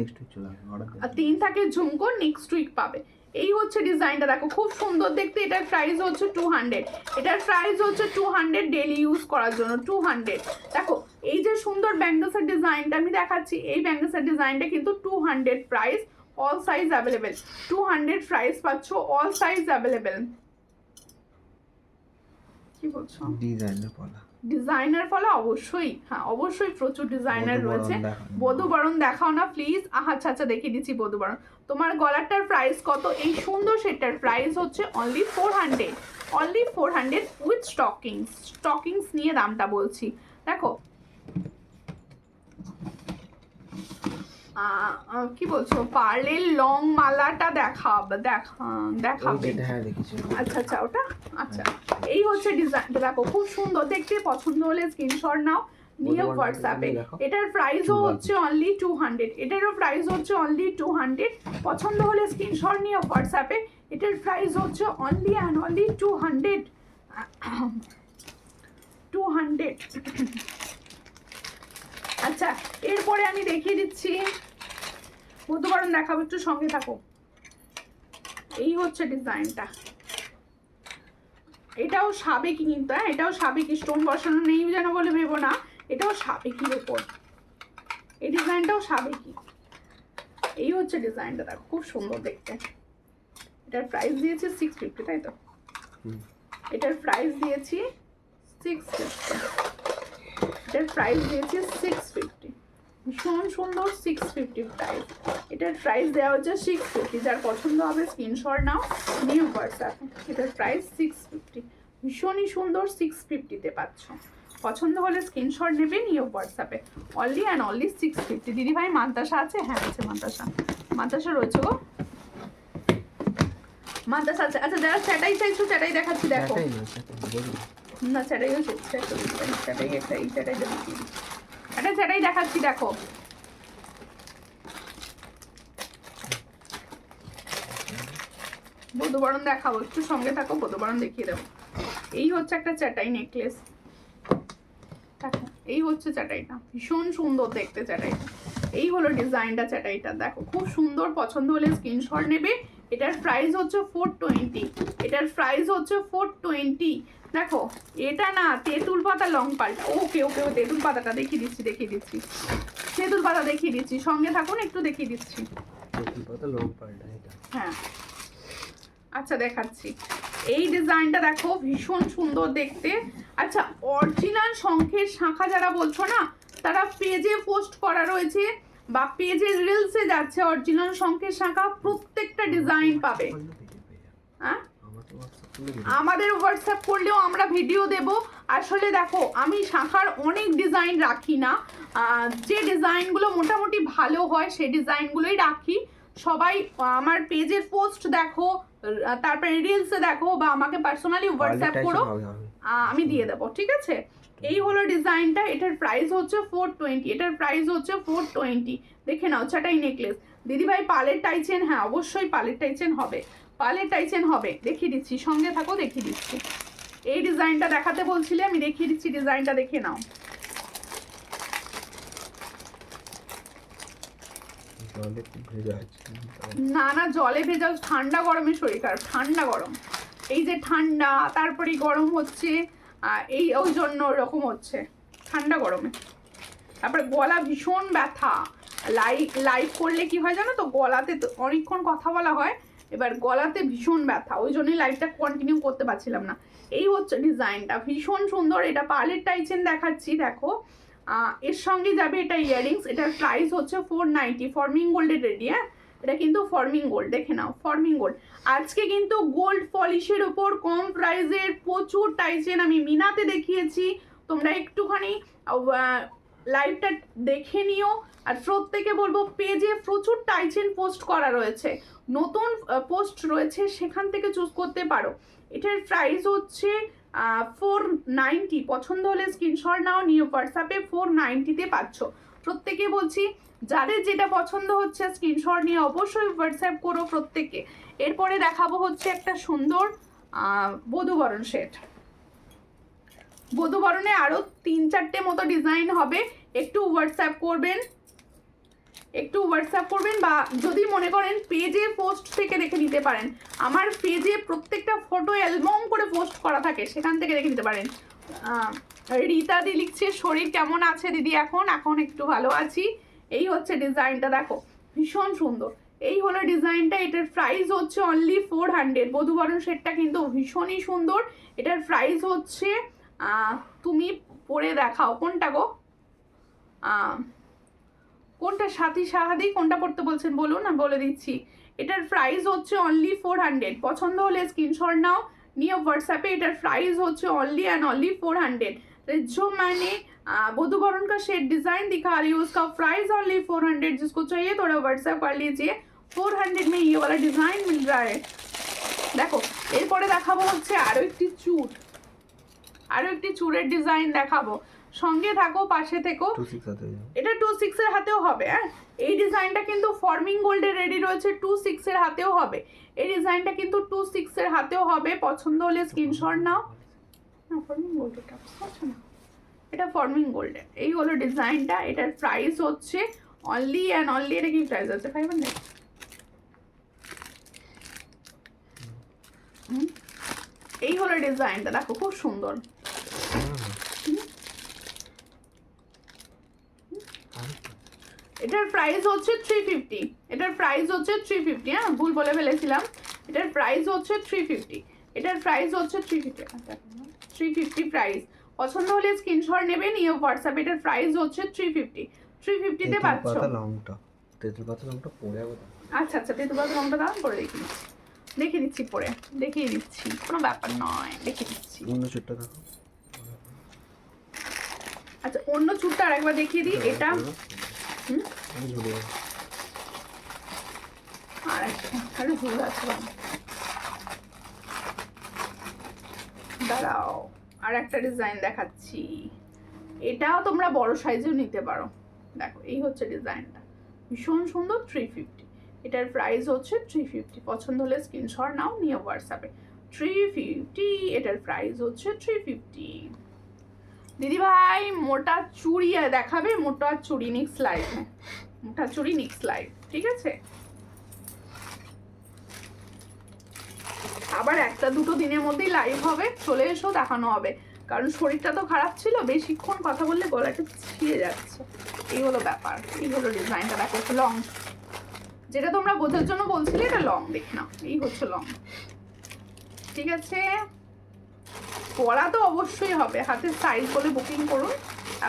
3 থাকে ঝুমকো, নেক্সট উইক পাবে। এই হচ্ছে ডিজাইনটা, দেখো খুব সুন্দর দেখতে। এটার প্রাইস হচ্ছে 200, এটার প্রাইস হচ্ছে 200 ডেইলি ইউজ করার জন্য 200। দেখো এই যে সুন্দর ব্যাঙ্গলসের ডিজাইনটা আমি দেখাচ্ছি, এই ব্যাঙ্গলসের ডিজাইনটা কিন্তু 200 price, all size available. 200 price পাচ্ছ, অল সাইজ অ্যাভেলেবেল। কি বলছো? ডিজাইনার ফলো অবশ্যই, হ্যাঁ অবশ্যই প্রচুর ডিজাইনার রয়েছে। বধূবরণ দেখাও না প্লিজ। আচ্ছা আচ্ছা দেখিয়ে দিচ্ছি বধূবরণ। তোমার গলাটার প্রাইস কত? এই সুন্দর সেটটার প্রাইস হচ্ছে অনলি 400, অনলি 400 উইথ স্টকিংস নিয়ে দামটা বলছি। দেখো কি বলছো, পার্লের লং মালাটা দেখাবে। আচ্ছা আচ্ছা ওটা, আচ্ছা এই হচ্ছে ডিজাইনটা, দেখো খুব সুন্দর দেখতে। পছন্দ হলে স্ক্রিনশট নাও, নিয়ে হোয়াটসঅ্যাপে। এটার প্রাইসও হচ্ছে অনলি 200, এটারও প্রাইস হচ্ছে অনলি 200। পছন্দ হলে স্ক্রিনশট নিয়ে হোয়াটসঅ্যাপে। এটার প্রাইস হচ্ছে অনলি অ্যান্ড অনলি 200। আচ্ছা এরপরে আমি দেখিয়ে দিচ্ছি, বধূবরণ দেখাবো, একটু সঙ্গে থাকো। এই হচ্ছে ডিজাইনটা, এটাও সাবেকি কিন্তু, হ্যাঁ এটাও সাবেকি, স্টোন বসানো নেই যেন বলে ভেবো না, এটাও সাবেকির উপর। এই ডিজাইনটাও সাবেকি। এই হচ্ছে ডিজাইনটা, দেখো খুব সুন্দর দেখতে। এটার প্রাইস দিয়েছি 650, তাই তো? এটার প্রাইস দিয়েছি 650, এটার প্রাইস দিয়েছি 650, ভীষণ সুন্দর 650 প্রাইস। এটার প্রাইস দেওয়া হচ্ছে 650, যার পছন্দ হবে স্ক্রিনশট নাও, নিউ হোয়াটসঅ্যাপে। এটার প্রাইস 650, ভীষণই সুন্দর 650-তে পাচ্ছ। পছন্দ হলে স্ক্রিনশট নেবে, নিউ হোয়াটসঅ্যাপে। Only and only 650। দিদিভাই মান্তাসা আছে? হ্যাঁ আছে মান্তাসা রয়েছে গো, মান্তাসা আছে। আচ্ছা যারা চ্যাটাই চাইছো, চ্যাটাই দেখাচ্ছি, দেখো না চ্যাটাইও চাইছে, চ্যাটাই একটা, এই চ্যাটাই দেখাচ্ছি, এটা চ্যাটাই দেখাচ্ছি, দেখো বধূবরণ দেখাবো, একটু সঙ্গে থাকো, বধূবরণ দেখিয়ে দেবো। এই হচ্ছে একটা চ্যাটাই নেকলেস, দেখো এই হচ্ছে চ্যাটাইটা, ভীষণ সুন্দর দেখতে চ্যাটাইটা। এই হলো ডিজাইনটা চ্যাটাইটা, দেখো খুব সুন্দর। পছন্দ হলে স্ক্রিনশট নেবে। এটার প্রাইস হচ্ছে 420, এটার প্রাইস হচ্ছে 420। দেখো এটা না তেঁতুল পাতা লং পাল্টা, ওকে ওকে তেঁতুল পাতাটা দেখিয়ে দিচ্ছি, তেঁতুল পাতা দেখিয়ে দিচ্ছি, সঙ্গে থাকুন একটু দেখিয়ে দিচ্ছি। হ্যাঁ আচ্ছা দেখাচ্ছি। এই ডিজাইনটা দেখো ভীষণ সুন্দর দেখতে। আচ্ছা অরিজিনাল শঙ্খের শাঁখা যারা বলছো না, তারা পেজে পোস্ট করা রয়েছে বা পেজে রিলসে যাচ্ছে অরিজিনাল শঙ্খের শাঁখা, প্রত্যেকটা ডিজাইন পাবে। হ্যাঁ আমাদের হোয়াটসঅ্যাপ করলেও আমরা ভিডিও দেব। আসলে দেখো আমি শাঁখার অনেক ডিজাইন রাখি না, যে ডিজাইনগুলো মোটামুটি ভালো হয় সেই ডিজাইনগুলোই রাখি। সবাই আমার পেজের পোস্ট দেখো, তারপরে রিলসে দেখো, বা আমাকে পার্সোনালি হোয়াটসঅ্যাপ করো, আমি দিয়ে দেবো, ঠিক আছে? এই হলো ডিজাইনটা। এটার প্রাইস হচ্ছে 420, এটার প্রাইস হচ্ছে 420। দেখে নাও চ্যাটাই নেকলেস। দিদিভাই পালের টাইচেন? হ্যাঁ অবশ্যই পালের টাইচেন হবে, পালের টাইচেন হবে, দেখিয়ে দিচ্ছি, সঙ্গে থাকো দেখিয়ে দিচ্ছি। এই ডিজাইনটা দেখাতে বলছিলে, আমি দেখিয়ে দিচ্ছি, ডিজাইনটা দেখে নাও। না না জলে ভেজা, ঠান্ডা গরমে শরীর খারাপ, ঠান্ডা গরম, এই যে ঠান্ডা তারপরে গরম হচ্ছে, এই ওই জন্য ওরকম হচ্ছে ঠান্ডা গরমে। তারপরে গলা ভীষণ ব্যথা, লাইভ করলে কি হয় জানো তো, গলাতে তো অনেকক্ষণ কথা বলা হয়, এবার গলাতে ভীষণ ব্যথা, ওই জন্যই লাইভটা কন্টিনিউ করতে পারছিলাম না। এই হচ্ছে ডিজাইনটা, ভীষণ সুন্দর। এটা পার্লের টাইচেন দেখাচ্ছি, দেখো এর সঙ্গে যাবে এটা ইয়াররিংস। এটার প্রাইস হচ্ছে 490, ফর্মিং গোল্ডের রেডি। হ্যাঁ এটা কিন্তু ফর্মিং গোল্ড, দেখে নাও ফর্মিং গোল্ড। আজকে কিন্তু গোল্ড পলিশের উপর কম প্রাইসের প্রচুর টাইচেন আমি মিনাতে দেখিয়েছি, তোমরা একটুখানি লাইভটা দেখে নিও। আর প্রত্যেকে বলবো পেজে প্রচুর টাইচেন পোস্ট করা রয়েছে, নতুন পোস্ট রয়েছে, সেখান থেকে চুজ করতে পারো। এটার প্রাইস হচ্ছে 490। পছন্দ হলে স্ক্রিনশট নাও, নিউ হোয়াটসঅ্যাপে 490-তে পাচ্ছ। প্রত্যেকে বলছি যাদের যেটা পছন্দ হচ্ছে স্ক্রিনশট নিয়ে অবশ্যই হোয়াটসঅ্যাপ করো প্রত্যেককে। এরপরে দেখাবো হচ্ছে একটা সুন্দর বধূবরণ সেট। বধূবরণে আরো 3-4টে মতো ডিজাইন হবে, একটু হোয়াটসঅ্যাপ করবেন বা যদি মনে করেন পেজে পোস্ট থেকে দেখে নিতে পারেন। আমার পেজে প্রত্যেকটা ফটো অ্যালবাম করে পোস্ট করা থাকে, সেখান থেকে দেখে নিতে পারেন। রীতা দি লিখছে শরীর কেমন আছে দিদি? এখন একটু ভালো আছি। এই হচ্ছে ডিজাইনটা, দেখো ভীষণ সুন্দর। এই হলো ডিজাইনটা, এটার প্রাইস হচ্ছে অনলি 400। বধূবরণ সেটটা কিন্তু ভীষণই সুন্দর। এটার প্রাইস হচ্ছে তুমি পরে দেখাও কোনটা গো, কোনটা সাথী সাহাদি কোনটা পড়তে বলছেন বলুন, আমি বলে দিচ্ছি। এটার প্রাইস হচ্ছে অনলি 400। পছন্দ হলে স্ক্রিনশট নাও, নিয়ে व्हाट्सएप এটার প্রাইস হচ্ছে অনলি एंड অনলি 400। जो मैंने बुधवारण का शेड डिजाइन दिखा रही हूँ उसका प्राइस ऑनली 400। जिसको चाहिए थोड़ा व्हाट्सएप कर लीजिए। 400 में ये वाला डिजाइन मिल रहा है। देखो এরপরে দেখাবো হচ্ছে আরো একটি চুড়ের ডিজাইন দেখাবো, সঙ্গে থাকো পাশে থেকো। এটা 26 এর হাতেও হবে। হ্যাঁ, এই ডিজাইনটা কিন্তু ফর্মিং গোল্ডে রেডি রয়েছে, 26 এর হাতেও হবে। এই ডিজাইনটা কিন্তু 26 এর হাতেও হবে। পছন্দ হলে স্ক্রিনশট নাও। না ফর্মিং গোল্ডটা আচ্ছা না, এটা ফর্মিং গোল্ডে। এই হলো ডিজাইনটা, এটার প্রাইস হচ্ছে অনলি এন্ড অনলি, এটা কি প্রাইস আছে 500। এই হলো ডিজাইনটা, দেখো খুব সুন্দর। এটার প্রাইস হচ্ছে 350। এটার প্রাইস হচ্ছে 350। হ্যাঁ, ভুল বলে ফেলেছিলাম। এটার প্রাইস হচ্ছে 350। এটার প্রাইস হচ্ছে 350 প্রাইস। পছন্দ হলে স্ক্রিনশট নেবে, নিয়ে হোয়াটসঅ্যাপ। এটার প্রাইস হচ্ছে 350 তে পাচ্ছ। তেঁতুল পাতা লংটা পরে হবে। আচ্ছা তেঁতুল পাতা লংটা দাম করে দেখিয়ে দিচ্ছি পরে দেখিয়ে দিচ্ছি, কোনো ব্যাপার নয়, দেখিয়ে দিচ্ছি। অন্য চুটটা দেখো। আচ্ছা অন্য চুটটা আরেকবার দেখিয়ে দিই। এটা আর একটা ঝুল আছে, দাঁড়াও আর একটা ডিজাইন দেখাচ্ছি। এটাও তোমরা বড় সাইজেও নিতে পারো। দেখো এই হচ্ছে ডিজাইনটা, ভীষণ সুন্দর। 350। এটার প্রাইস হচ্ছে 350। পছন্দ হলে স্ক্রিনশট নাও, নিয়ে হোয়াটসঅ্যাপে। 350 এটার প্রাইস হচ্ছে 350। দিদি ভাই মোটা চুড়ি দেখাবে? মোটা চুড়ি নেক্সট লাইভ, হ্যাঁ মোটা চুড়ি নেক্সট লাইভ, ঠিক আছে। আবার 1-2 দিনের মধ্যেই লাইভ হবে, চলে এসো, দেখানো হবে। কারণ শরীরটা তো খারাপ ছিল, বেশিক্ষণ কথা বললে গলাটা ছিঁড়ে যাচ্ছে। এই হলো ব্যাপার। এই হলো ডিজাইনটা, দেখো লং, যেটা তোমরা বোঝার জন্য বলছিলে এটা লং, দেখে নাও। এই হচ্ছে লং, ঠিক আছে। পরা তো অবশ্যই হবে, হাতের সাইজ বলে বুকিং করুন,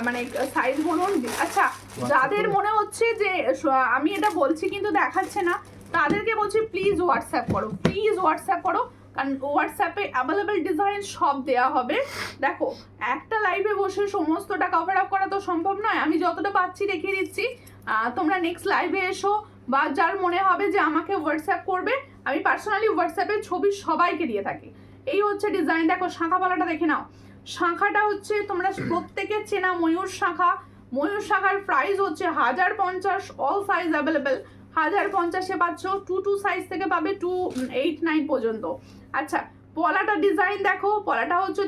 মানে সাইজ বলুন। আচ্ছা যাদের মনে হচ্ছে যে আমি এটা বলছি কিন্তু দেখাচ্ছে না, তাদেরকে বলছি প্লিজ হোয়াটসঅ্যাপ করো, কারণ হোয়াটসঅ্যাপে অ্যাভেলেবেল ডিজাইন সব দেওয়া হবে। দেখো একটা লাইভে বসে সমস্তটা কভার আপ করা তো সম্ভব নয়, আমি যতটা পাচ্ছি দেখিয়ে দিচ্ছি। তোমরা নেক্সট লাইভে এসো, বা যার মনে হবে যে আমাকে হোয়াটসঅ্যাপ করবে, আমি পার্সোনালি হোয়াটসঅ্যাপে ছবি সবাইকে দিয়ে থাকি। এই হচ্ছে ডিজাইন, দেখো শাঁখাপালাটা দেখে নাও। শাঁখাটা হচ্ছে তোমরা প্রত্যেকে চেনা ময়ূর শাঁখা। ময়ূর শাঁখার প্রাইস হচ্ছে 1050। All size available. 1050-এ পাচ্ছ। 2 সাইজ থেকে পাবে 2-8-9 পর্যন্ত। আচ্ছা পলাটা ডিজাইন দেখো, পলাটা হচ্ছে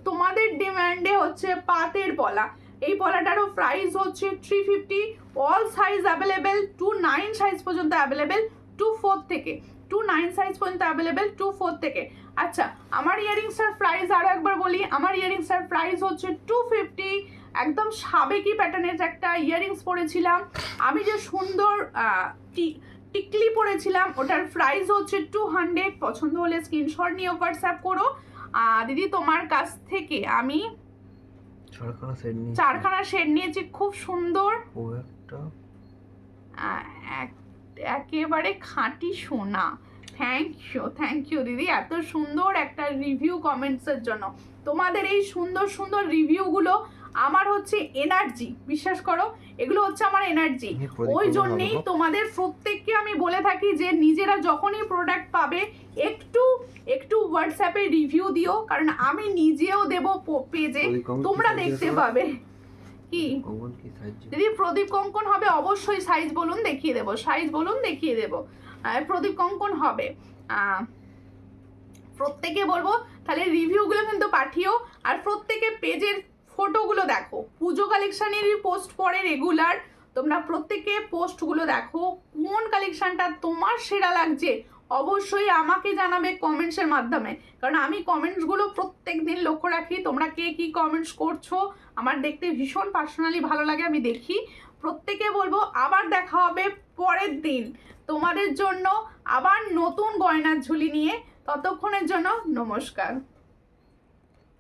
তোমাদের ডিমান্ডে হচ্ছে পাতের পলা। এই পলাটারও প্রাইস হচ্ছে 350। All size available. 2-9 সাইজ পর্যন্ত অ্যাভেলেবেল, 2-4 থেকে 2-9 সাইজ পর্যন্ত অ্যাভেলেবেল, 2-4 থেকে। আচ্ছা আমার ইয়ারিংসটার প্রাইস আরও একবার বলি, আমার ইয়ারিংসটার প্রাইস হচ্ছে 250। একদম সাবেকি প্যাটার্নের একটা ইয়ারিংস পরেছিলাম আমি, যে সুন্দর টিকলি পরেছিলাম, ওটার প্রাইস হচ্ছে 200। পছন্দ হলে স্ক্রিনশট নিয়ে হোয়াটসঅ্যাপ করো। দিদি তোমার কাছ থেকে আমি 4খানা সেট নিয়েছি, খুব সুন্দর, একেবারে খাঁটি সোনা। থ্যাংক ইউ দিদি, এত সুন্দর একটা রিভিউ কমেন্টসের জন্য। তোমাদের এই সুন্দর সুন্দর রিভিউগুলো আমার হচ্ছে এনার্জি, বিশ্বাস করো এগুলো হচ্ছে আমার এনার্জি। ওই জন্যেই তোমাদের প্রত্যেককে আমি বলে থাকি যে নিজেরা যখনই প্রোডাক্ট পাবে একটু হোয়াটসঅ্যাপে রিভিউ দিও, কারণ আমি নিজেও দেব পেজে, তোমরা দেখতে পাবে। কি কমন কি সাইজ? যদি প্রদীপ কঙ্কন হবে অবশ্যই সাইজ বলুন দেখিয়ে দেবো, সাইজ বলুন দেখিয়ে দেবো। প্রদীপ কঙ্কন হবে, প্রত্যেকে বলবো তাহলে রিভিউগুলো কিন্তু পাঠিও। আর প্রত্যেকে পেজের ফটোগুলো দেখো, পুজো কালেকশানেরই পোস্ট পড়ে রেগুলার, তোমরা প্রত্যেকে পোস্টগুলো দেখো, কোন কালেকশানটা তোমার সেরা লাগছে অবশ্যই আমাকে জানাবে কমেন্টসের মাধ্যমে, কারণ আমি কমেন্টসগুলো প্রত্যেক দিন লক্ষ্য রাখি, তোমরা কে কী কমেন্টস করছো আমার দেখতে ভীষণ পার্সোনালি ভালো লাগে, আমি দেখি। প্রত্যেকে বলবো আবার দেখা হবে পরের দিন তোমাদের জন্য আবার নতুন গয়নার ঝুলি নিয়ে, ততক্ষণের জন্য নমস্কার।